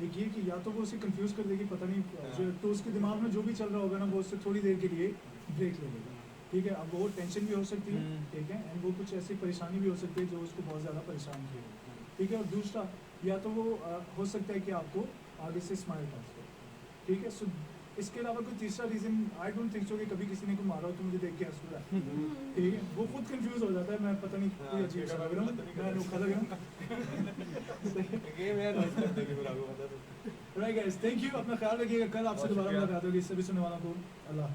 एक ये कि या तो वो उसे कंफ्यूज कर देगी, पता नहीं जो, तो उसके दिमाग में जो भी चल रहा होगा ना, वो उससे थोड़ी देर के लिए ब्रेक ले लेगा, ठीक है। अब वो टेंशन भी हो सकती है, ठीक है, एंड वो कुछ ऐसी परेशानी भी हो सकती है जो उसको बहुत ज़्यादा परेशान की है, ठीक है। और दूसरा, या तो वो हो सकता है कि आपको आगे से स्माइल पास करे, ठीक है। सो इसके अलावा कोई तीसरा reason I don't think so कि कभी किसी ने को मारा हो तो मुझे देख के हंस रहा है, ठीक है। वो खुद कंफ्यूज हो जाता है, मैं पता नहीं कोई अजीब सा लग रहा हूँ, मैं अनोखा लग रहा हूँ। गेम है, दोस्त कर देंगे फिर आपको बता दो। राइट गाइस, थैंक यू, अपना ख्याल रखिएगा, कल आपसे बहुत दोबारा शुक्रिया। मुलाकात होगी। सभी सुनने वालों को अल्लाह।